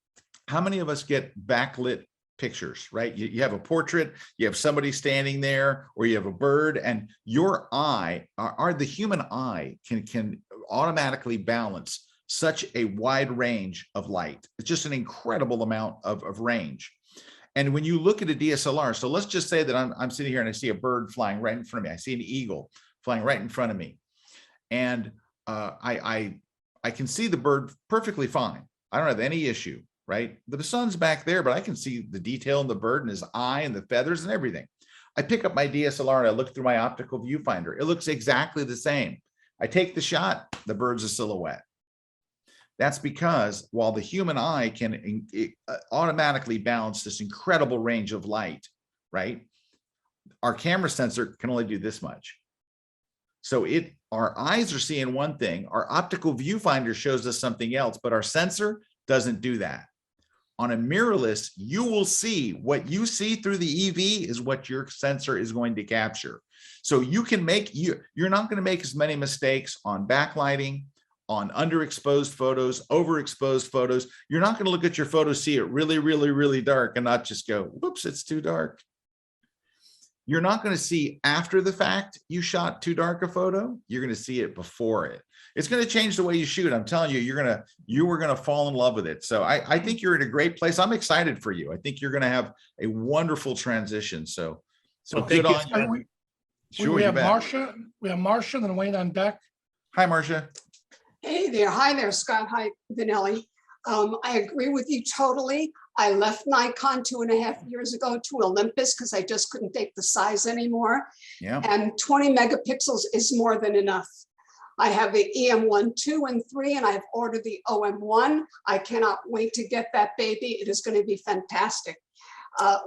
How many of us get backlit pictures, right? You have a portrait, you have somebody standing there, or you have a bird, and your eye, the human eye can automatically balance such a wide range of light. It's just an incredible amount of range. And when you look at a DSLR, so let's just say that I'm sitting here and I see a bird flying right in front of me. I see an eagle flying right in front of me. And I can see the bird perfectly fine. I don't have any issue. Right? The sun's back there, but I can see the detail in the bird and his eye and the feathers and everything. I pick up my DSLR and I look through my optical viewfinder. It looks exactly the same. I take the shot, the bird's a silhouette. That's because while the human eye can automatically balance this incredible range of light, right? Our camera sensor can only do this much. So our eyes are seeing one thing, our optical viewfinder shows us something else, but our sensor doesn't do that. On a mirrorless, you will see what you see through the EV is what your sensor is going to capture. So you can you're not going to make as many mistakes on backlighting, on underexposed photos, overexposed photos. You're not going to look at your photo, see it really, really, really dark and not just go, whoops, it's too dark. You're not going to see after the fact you shot too dark a photo. You're going to see it before it. It's going to change the way you shoot. I'm telling you, you were going to fall in love with it. So I think you're in a great place. I'm excited for you. I think you're going to have a wonderful transition. So good on you. Sure,
we have Marcia. We have Marcia and then Wayne on deck.
Hi, Marcia.
Hey there. Hi there, Scott. Hi, Vanelli. I agree with you totally. I left Nikon 2.5 years ago to Olympus because I just couldn't take the size anymore.
Yeah.
And 20 megapixels is more than enough. I have the EM1, 2, and 3, and I've ordered the OM1. I cannot wait to get that baby. It is going to be fantastic.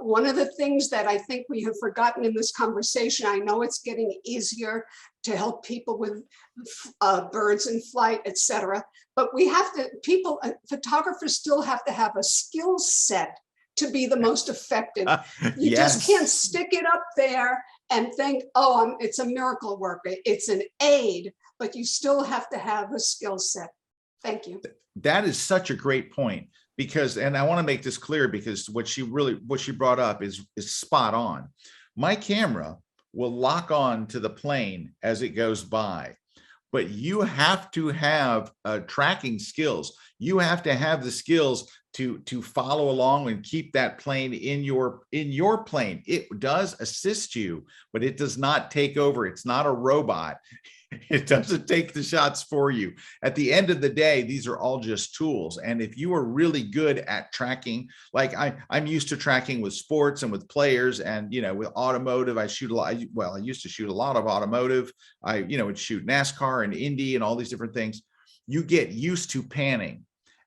One of the things that I think we have forgotten in this conversation, I know it's getting easier to help people with birds in flight, etc. But we have to, photographers still have to have a skill set to be the most effective. You just can't stick it up there and think, oh, it's a miracle worker. It's an aid, but you still have to have a skill set. Thank you.
That is such a great point. Because, and I want to make this clear because what she brought up is spot on. My camera will lock on to the plane as it goes by, but you have to have tracking skills. You have to have the skills to follow along and keep that plane in your plane. It does assist you, but it does not take over. It's not a robot. It doesn't take the shots for you. At the end of the day, these are all just tools. And if you are really good at tracking, like I'm used to tracking with sports and with players and, with automotive, I shoot a lot. Well, I used to shoot a lot of automotive. I, would shoot NASCAR and Indy and all these different things. You get used to panning,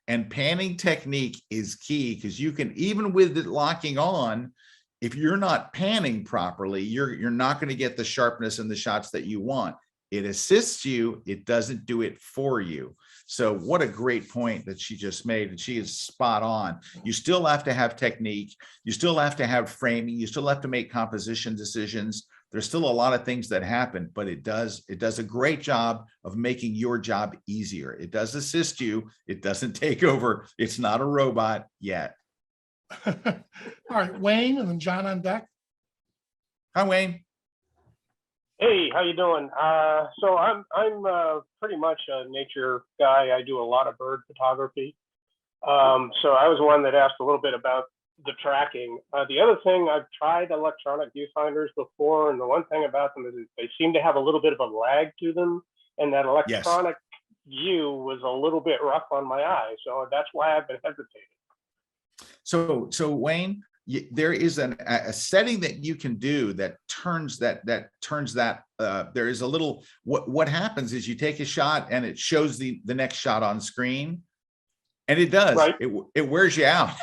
and panning technique is key because you can, even with it locking on, if you're not panning properly, you're not going to get the sharpness in the shots that you want. It assists you, it doesn't do it for you. So what a great point that she just made, and she is spot on. You still have to have technique, you still have to have framing, you still have to make composition decisions. There's still a lot of things that happen, but it does a great job of making your job easier. It does assist you, it doesn't take over, it's not a robot yet.
All right, Wayne and then John on deck.
Hi, Wayne.
Hey, how you doing? So I'm pretty much a nature guy. I do a lot of bird photography. So I was one that asked a little bit about the tracking. The other thing, I've tried electronic viewfinders before, and the one thing about them is they seem to have a little bit of a lag to them, and that electronic view was a little bit rough on my eye. So that's why I've been hesitating.
So Wayne, there is a setting that you can do that turns that there is a little, what happens is you take a shot and it shows the next shot on screen, and it does, right. It wears you out.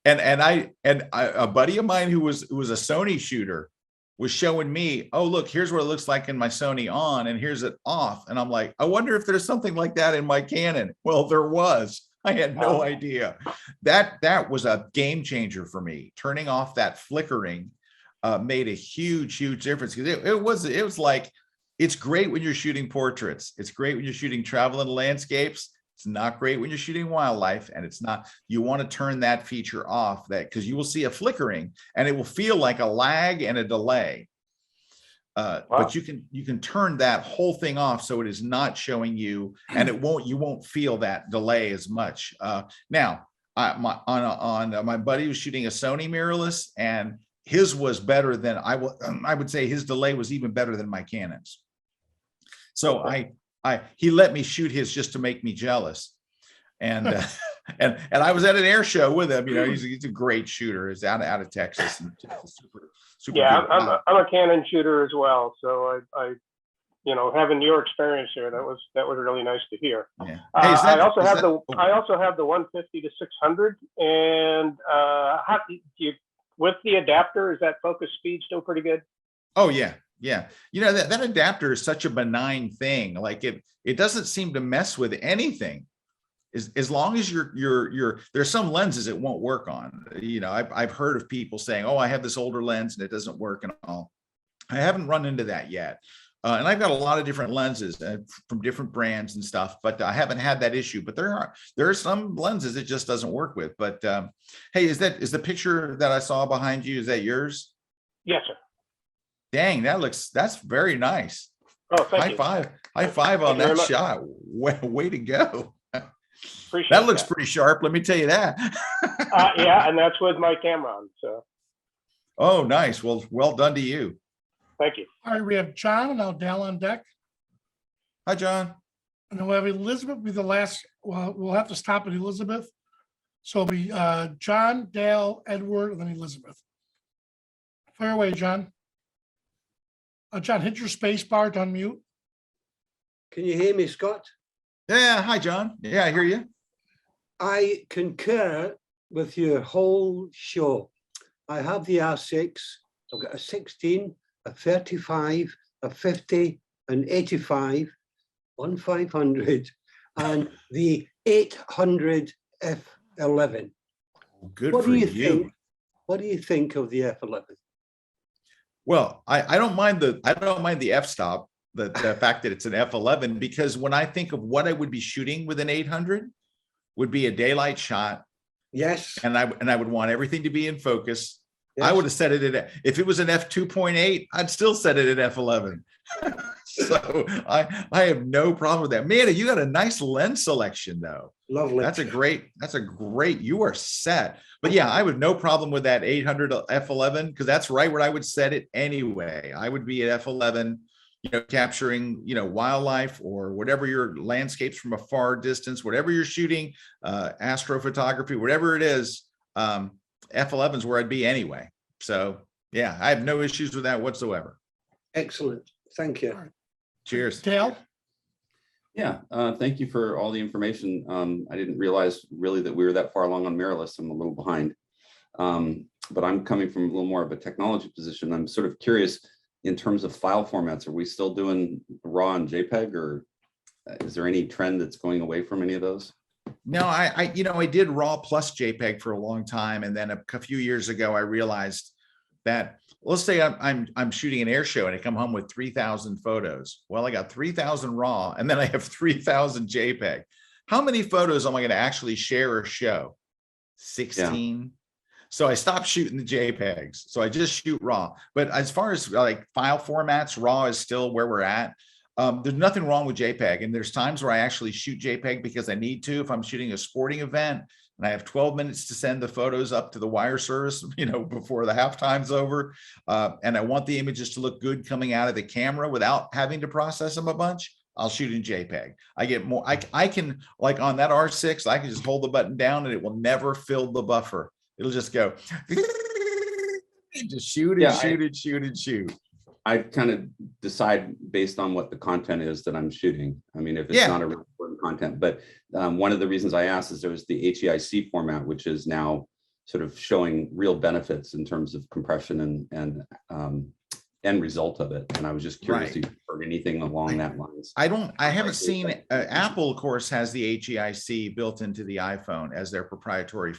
and a buddy of mine who was a Sony shooter was showing me, oh, look, here's what it looks like in my Sony on, and here's it off. And I'm like, I wonder if there's something like that in my Canon. Well, there was. I had no idea. That was a game changer for me. Turning off that flickering made a huge difference, because it was like, it's great when you're shooting portraits. It's great when you're shooting travel and landscapes. It's not great when you're shooting wildlife, and it's not. You want to turn that feature off, because you will see a flickering and it will feel like a lag and a delay. Wow. But you can turn that whole thing off so it is not showing you, and you won't feel that delay as much. Now, my buddy was shooting a Sony mirrorless, and his was better than I would say his delay was even better than my Canon's. So he let me shoot his just to make me jealous, and and I was at an air show with him. He's a great shooter. He's out of Texas, and super
yeah,
good.
I'm a Canon shooter as well, so I having your experience here, that was really nice to hear.
Yeah.
Hey, I also have the 150 to 600, and with the adapter, is that focus speed still pretty good?
Oh yeah, yeah. You know, that adapter is such a benign thing. Like it doesn't seem to mess with anything. As long as there's some lenses it won't work on. You know, I've heard of people saying, oh, I have this older lens and it doesn't work and all. I haven't run into that yet. And I've got a lot of different lenses from different brands and stuff, but I haven't had that issue. But there are some lenses it just doesn't work with. But hey, is the picture that I saw behind you, is that yours?
Yes, sir.
Dang, that's very nice.
Oh, thank you.
High five on that shot. Way to go.
Appreciate
that looks pretty sharp, let me tell you that.
Yeah, and that's with my camera on. So.
Oh, nice. Well done to you.
Thank you.
All right, we have John and now Dal on deck.
Hi, John.
And then we'll have Elizabeth be the last. Well, we'll have to stop at Elizabeth. So it'll be John, Dale, Edward, and then Elizabeth. Fire away, John. John, hit your space bar to unmute.
Can you hear me, Scott?
Yeah, hi, John. Yeah, I hear you.
I concur with your whole show. I have the R6. I've got a 16, a 35, a 50, an 85, 1500, and the 800 F11.
Good for you.
Think? What do you think of the F11?
Well, I don't mind the f-stop, the fact that it's an F11, because when I think of what I would be shooting with an 800 would be a daylight shot.
Yes.
And I would want everything to be in focus.
Yes.
I would have set it at, if it was an f2.8, I'd still set it at f11. So I have no problem with that. Man, you got a nice lens selection though.
Lovely.
That's a great, you are set. But yeah, I would no problem with that 800 f11, because that's right where I would set it anyway. I would be at f11, capturing, wildlife or whatever your landscapes from a far distance, whatever you're shooting, astrophotography, whatever it is, f11 is where I'd be anyway. So yeah, I have no issues with that whatsoever.
Excellent. Thank you.
Cheers.
Dale?
Yeah, thank you for all the information. I didn't realize really that we were that far along on Mirrorless. I'm a little behind, but I'm coming from a little more of a technology position. I'm sort of curious in terms of file formats. Are we still doing RAW and JPEG, or is there any trend that's going away from any of those?
No, I did RAW plus JPEG for a long time, and then a few years ago I realized that, let's say I'm shooting an air show and I come home with 3,000 photos. Well, I got 3,000 RAW and then I have 3,000 JPEG. How many photos am I going to actually share or show? 16. Yeah. So I stopped shooting the JPEGs. So I just shoot RAW. But as far as like file formats, RAW is still where we're at. There's nothing wrong with JPEG. And there's times where I actually shoot JPEG because I need to. If I'm shooting a sporting event and I have 12 minutes to send the photos up to the wire service, before the halftime's over, and I want the images to look good coming out of the camera without having to process them a bunch, I'll shoot in JPEG. I get more, I can, like on that R6, I can just hold the button down and it will never fill the buffer. It'll just go, just shoot and shoot.
I kind of decide based on what the content is that I'm shooting. I mean, if it's not a really important content, but one of the reasons I asked is there was the HEIC format, which is now sort of showing real benefits in terms of compression and end result of it. And I was just curious if you heard anything along that lines.
I haven't seen, Apple of course has the HEIC built into the iPhone as their proprietary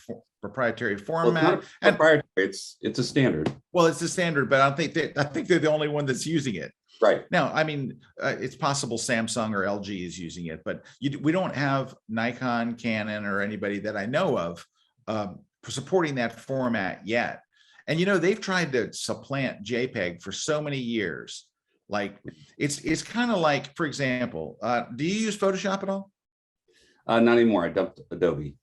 format.
Well, it's a standard.
Well, it's a standard, but I think they're the only one that's using it.
Right.
Now, I mean, it's possible Samsung or LG is using it, but we don't have Nikon, Canon, or anybody that I know of supporting that format yet. And they've tried to supplant JPEG for so many years. Like it's kind of like, for example, do you use Photoshop at all?
Not anymore. I dumped Adobe.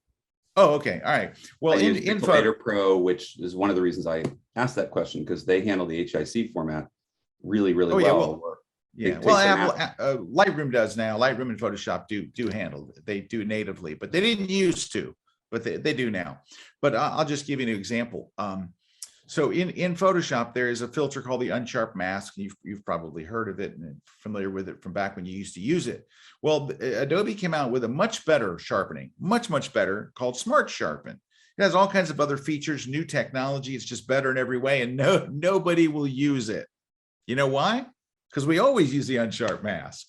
Oh, okay. All right. Well,
in Photo Pro, which is one of the reasons I asked that question, because they handle the HEIC format really, really well.
Well, Apple, Lightroom does now. Lightroom and Photoshop do handle it. They do natively, but they didn't used to, but they do now. But I'll just give you an example. So in Photoshop, there is a filter called the unsharp mask. You've probably heard of it and familiar with it from back when you used to use it. Well, Adobe came out with a much better sharpening, much better, called Smart Sharpen. It has all kinds of other features, new technology. It's just better in every way, and nobody will use it. You know why? Because we always use the unsharp mask.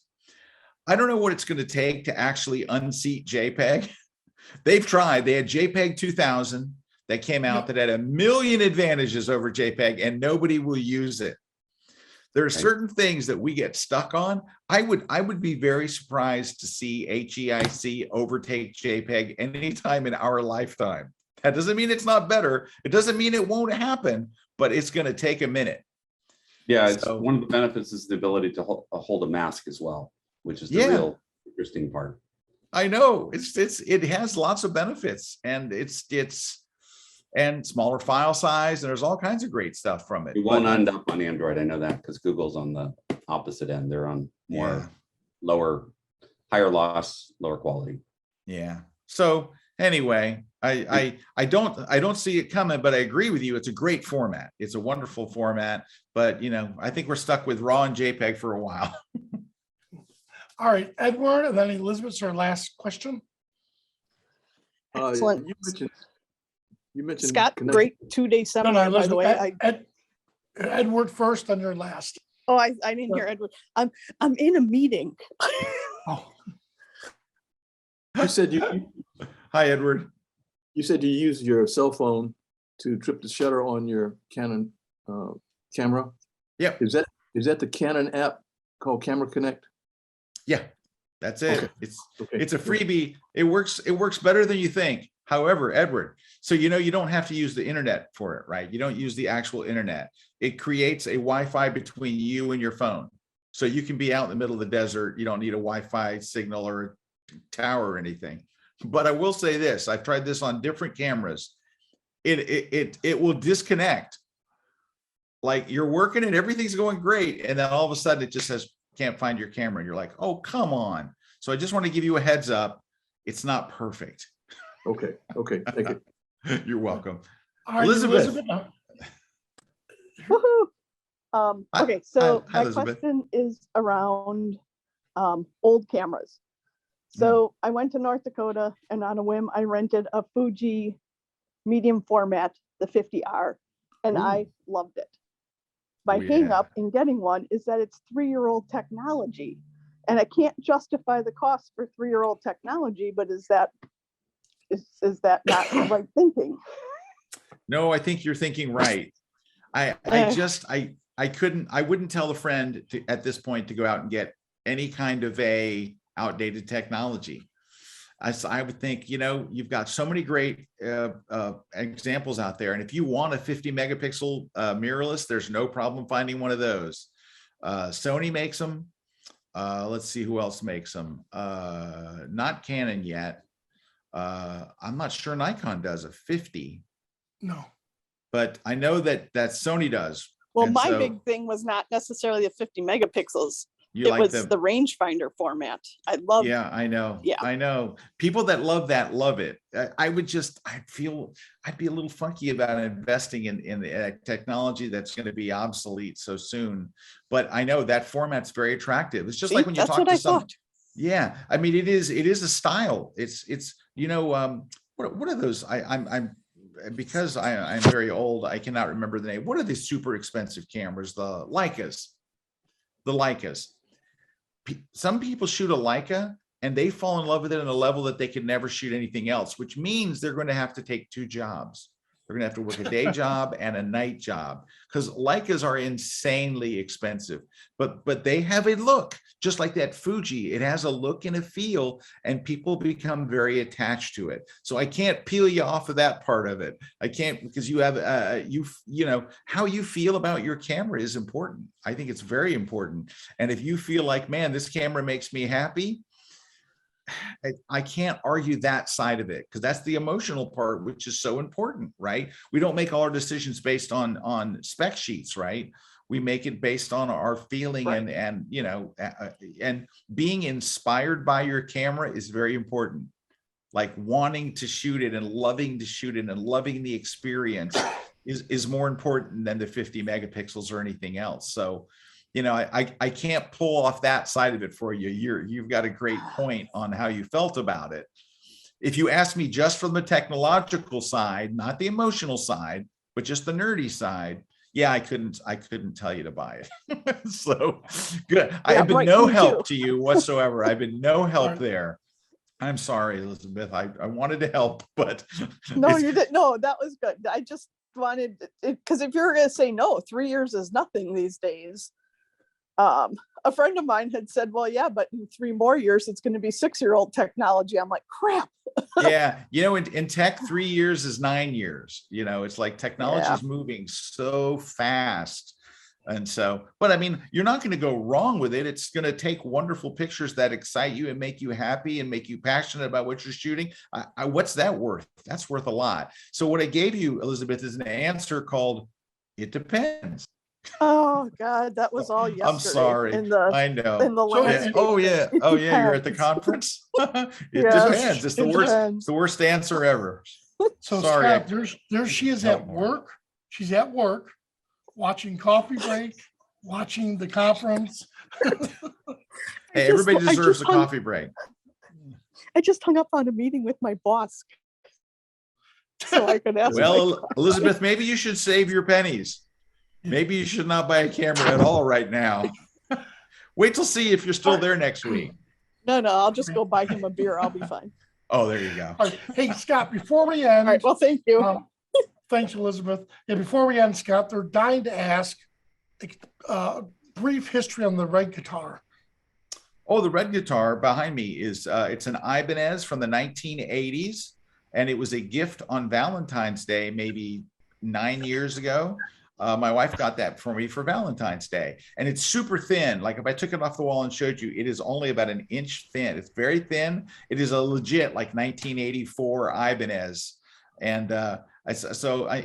I don't know what it's going to take to actually unseat JPEG. They've tried. They had JPEG 2000 that came out that had a million advantages over JPEG, and nobody will use it. There are certain things that we get stuck on. I would be very surprised to see HEIC overtake JPEG anytime in our lifetime. That doesn't mean it's not better. It doesn't mean it won't happen, but it's going to take a minute.
Yeah, it's one of the benefits is the ability to hold a mask as well, which is the real interesting part.
I know it has lots of benefits, and it's and smaller file size, and there's all kinds of great stuff from it.
It won't end up on Android. I know that because Google's on the opposite end. They're on more higher loss, lower quality.
Yeah. So anyway, I don't see it coming, but I agree with you. It's a great format. It's a wonderful format, but I think we're stuck with RAW and JPEG for a while.
All right, Edward, and then Elizabeth's our last question.
Excellent.
You mentioned
Scott, great 2-day seminar, by the way.
Edward first, then you're last.
Oh, I didn't hear Edward. I'm in a meeting.
Oh.
You said
Hi, Edward.
You said you use your cell phone to trip the shutter on your Canon camera.
Yep.
Is that the Canon app called Camera Connect?
Yeah, that's it.
Okay.
It's a freebie. It works better than you think. However, Edward, so you don't have to use the internet for it, right? You don't use the actual internet. It creates a Wi-Fi between you and your phone. So you can be out in the middle of the desert. You don't need a Wi-Fi signal or a tower or anything. But I will say this, I've tried this on different cameras. It will disconnect. Like you're working and everything's going great. And then all of a sudden it just says, can't find your camera. And you're like, oh, come on. So I just want to give you a heads up. It's not perfect.
Okay. Thank you.
You're welcome.
All right,
Elizabeth.
Woohoo. Okay, so
Hi,
my
Elizabeth.
question is around old cameras. So I went to North Dakota, and on a whim, I rented a Fuji medium format, the 50R, and I loved it. My hang up in getting one is that it's 3-year-old technology, and I can't justify the cost for 3-year-old technology, but is that not the right thinking?
No, I think you're thinking right. I wouldn't tell a friend at this point to go out and get any kind of a outdated technology. I would think, you've got so many great examples out there. And if you want a 50 megapixel mirrorless, there's no problem finding one of those. Sony makes them. Let's see who else makes them. Not Canon yet. I'm not sure Nikon does a 50.
No.
But I know that Sony does.
Well, my big thing was not necessarily the 50 megapixels. It was the rangefinder format. I love.
Yeah, I know.
Yeah,
I know. People that love that love it. I'd be a little funky about investing in the technology that's going to be obsolete so soon. But I know that format's very attractive. It's just like when you talk to someone. Yeah, I mean, it is a style. It's what are those? I'm because I'm very old. I cannot remember the name. What are these super expensive cameras? The Leicas. Some people shoot a Leica and they fall in love with it on a level that they can never shoot anything else, which means they're going to have to take 2 jobs. They're going to have to work a day job and a night job because Leicas are insanely expensive, but they have a look just like that Fuji. It has a look and a feel, and people become very attached to it. So I can't peel you off of that part of it. I can't, because you have how you feel about your camera is important. I think it's very important. And if you feel like, man, this camera makes me happy, I can't argue that side of it, because that's the emotional part, which is so important, right? We don't make all our decisions based on spec sheets, right? We make it based on our feeling, right. and being inspired by your camera is very important. Like wanting to shoot it and loving to shoot it and loving the experience is more important than the 50 megapixels or anything else. So I can't pull off that side of it for you. You've got a great point on how you felt about it. if you ask me just from the technological side, not the emotional side, but just the nerdy side, yeah, I couldn't tell you to buy it. So good. I have been no help to you whatsoever. I've been no help there. I'm sorry, Elizabeth. I wanted to help, but
no, you didn't. No, that was good. I just wanted, because if you're going to say no, 3 years is nothing these days. A friend of mine had said, well, yeah, but in 3 more years, it's going to be 6-year-old technology. I'm like, crap.
Yeah. You know, in tech, 3 years is 9 years. You know, it's like technology is moving so fast. And so, but I mean, you're not going to go wrong with it. It's going to take wonderful pictures that excite you and make you happy and make you passionate about what you're shooting. What's that worth? That's worth a lot. So what I gave you, Elizabeth, is an answer called, it depends.
Oh God, that was all yesterday.
I'm sorry. I know. Oh yeah. Oh yeah. You're at the conference. It depends. It's the worst answer ever.
So sorry. Scott, there she is at work. She's at work, watching Coffee Break, watching the conference.
Hey, everybody deserves a coffee break.
I just hung up on a meeting with my boss, so I could ask.
Well, Elizabeth, maybe you should save your pennies. Maybe you should not buy a camera at all right now. Wait till see if you're still there next week.
No, I'll just go buy him a beer. I'll be fine.
Oh, there you go.
Right. Hey, Scott, before we end.
All right, well, thank you.
Thanks, Elizabeth. Yeah, before we end, Scott, they're dying to ask a brief history on the red guitar.
Oh, the red guitar behind me is, it's an Ibanez from the 1980s. And it was a gift on Valentine's Day, maybe 9 years ago. My wife got that for me for Valentine's Day, and it's super thin. Like if I took it off the wall and showed you, it is only about an inch thin. It's very thin. It is a legit like 1984 Ibanez. And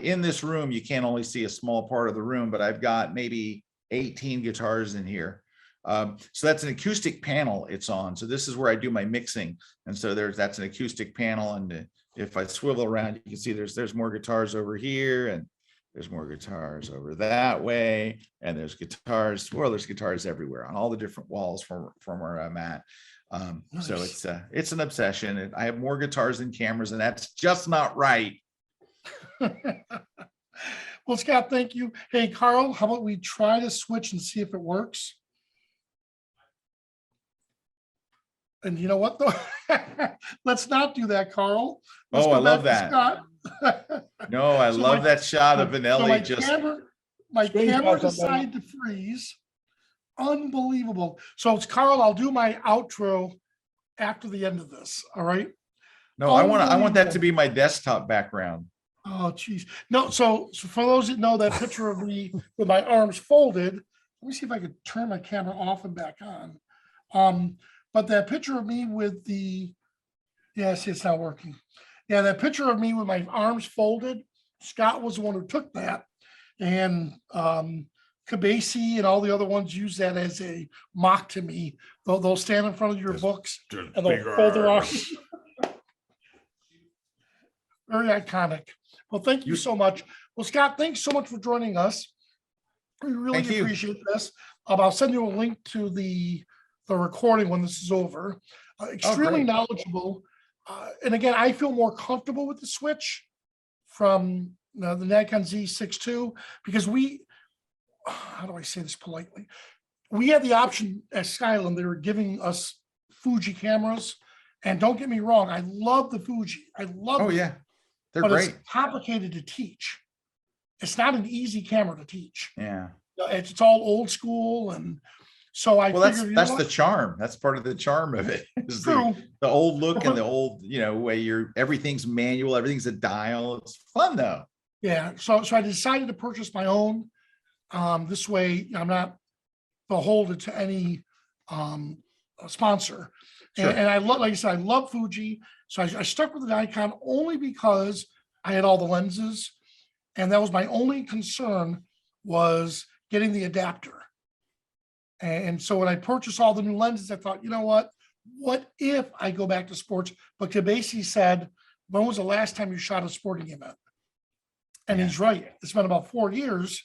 in this room, you can't only see a small part of the room, but I've got maybe 18 guitars in here. So that's an acoustic panel it's on. So this is where I do my mixing. And so that's an acoustic panel. And if I swivel around, you can see there's more guitars over here, and there's more guitars over that way, and there's guitars. Well, there's guitars everywhere on all the different walls from where I'm at. Nice. So it's an obsession. And I have more guitars than cameras, and that's just not right.
Well, Scott, thank you. Hey, Carl, how about we try to switch and see if it works? And you know what, though? Let's not do that, Carl. Let's
I love that. No, I love that shot of Vanelli.
My camera decided to freeze. Unbelievable. So it's Carl. I'll do my outro after the end of this. All right.
No, I want that to be my desktop background.
Oh, geez. No. So for those that know that picture of me with my arms folded, let me see if I could turn my camera off and back on. But that picture of me with yes, it's not working. Yeah, that picture of me with my arms folded, Scott was the one who took that. And Cabasi and all the other ones use that as a mock to me. They'll stand in front of your books and they'll fold their arms. Very iconic. Well, thank you so much. Well, Scott, thanks so much for joining us. We really appreciate this. I'll send you a link to the recording when this is over. Extremely knowledgeable. And again, I feel more comfortable with the switch from the Nikon Z6 II because how do I say this politely? We had the option at Skylum. They were giving us Fuji cameras. And don't get me wrong, I love the Fuji. I love them.
Oh, yeah. They're great.
It's complicated to teach. It's not an easy camera to teach.
Yeah.
It's all old school. And so figured,
that's the charm. That's part of the charm of it. Is the old look and the old, way everything's manual, everything's a dial. It's fun though.
Yeah. So I decided to purchase my own. This way I'm not beholden to any sponsor. Sure. And I love, like I said, I love Fuji. So I stuck with the Nikon only because I had all the lenses. And that was my only concern, was getting the adapter. And so when I purchased all the new lenses, I thought, you know what if I go back to sports? But Cabasi said, when was the last time you shot a sporting event? And he's right. It's been about 4 years.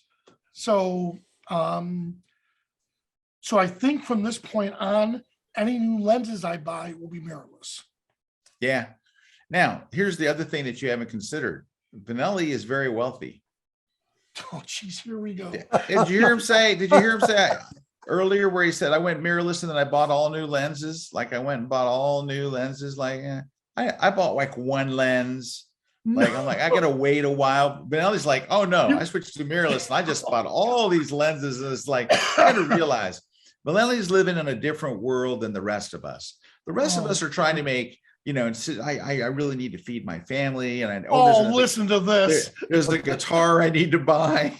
So, so I think from this point on, any new lenses I buy will be mirrorless.
Yeah. Now, here's the other thing that you haven't considered. Vanelli is very wealthy.
Oh, geez, here we go.
Did you hear him say? Did you hear him say earlier where he said, "I went mirrorless and then I bought all new lenses"? Like I went and bought all new lenses. Like I bought like one lens. Like I'm like I gotta wait a while. Vanelli's like, "Oh no, I switched to mirrorless and I just bought all these lenses." And it's like I gotta realize Vanelli's living in a different world than the rest of us. The rest of us are trying to make. I really need to feed my family, and
listen to this.
There's the guitar I need to buy.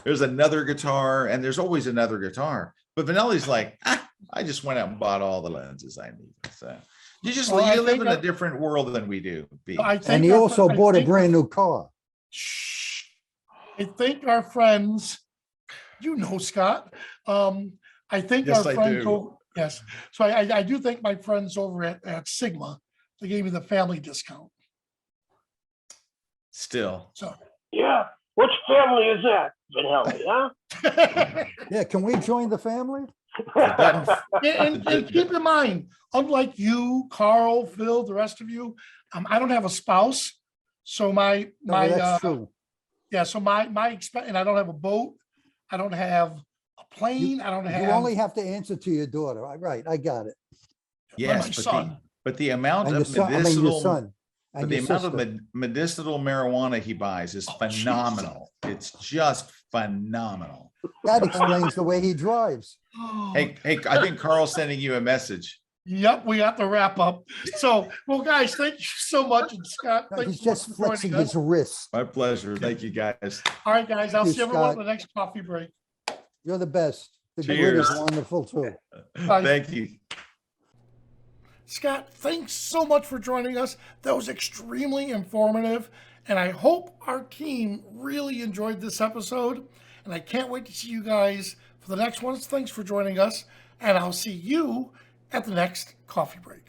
There's another guitar, and there's always another guitar. But Vanelli's like, I just went out and bought all the lenses I need. So you live in a different world than we do.
And he also bought a brand new car.
I think our friends, Scott. I think
yes,
our friends. Yes. So I do think my friends over at Sigma, they gave me the family discount.
Still.
So.
Yeah. Which family is that, Vanelli, huh?
Yeah. Can we join the family?
and keep in mind, unlike you, Carl, Phil, the rest of you, I don't have a spouse. So
that's true.
Yeah. So my expense, and I don't have a boat. I don't have a plane. I don't have.
You only have to answer to your daughter. Right. I got it.
Yes, but the amount of medicinal. But the amount of medicinal marijuana he buys is phenomenal. It's just phenomenal.
That explains the way he drives.
Hey, I think Carl's sending you a message.
Yep, we have to wrap up. So, well, guys, thank you so much. And Scott,
he's just flexing his wrist.
My pleasure. Thank you, guys.
All right, guys, I'll see everyone at the next coffee break.
You're the best. The
Cheers.
grid is wonderful too.
Thank you.
Scott, thanks so much for joining us. That was extremely informative, and I hope our team really enjoyed this episode, and I can't wait to see you guys for the next one. Thanks for joining us, and I'll see you at the next coffee break.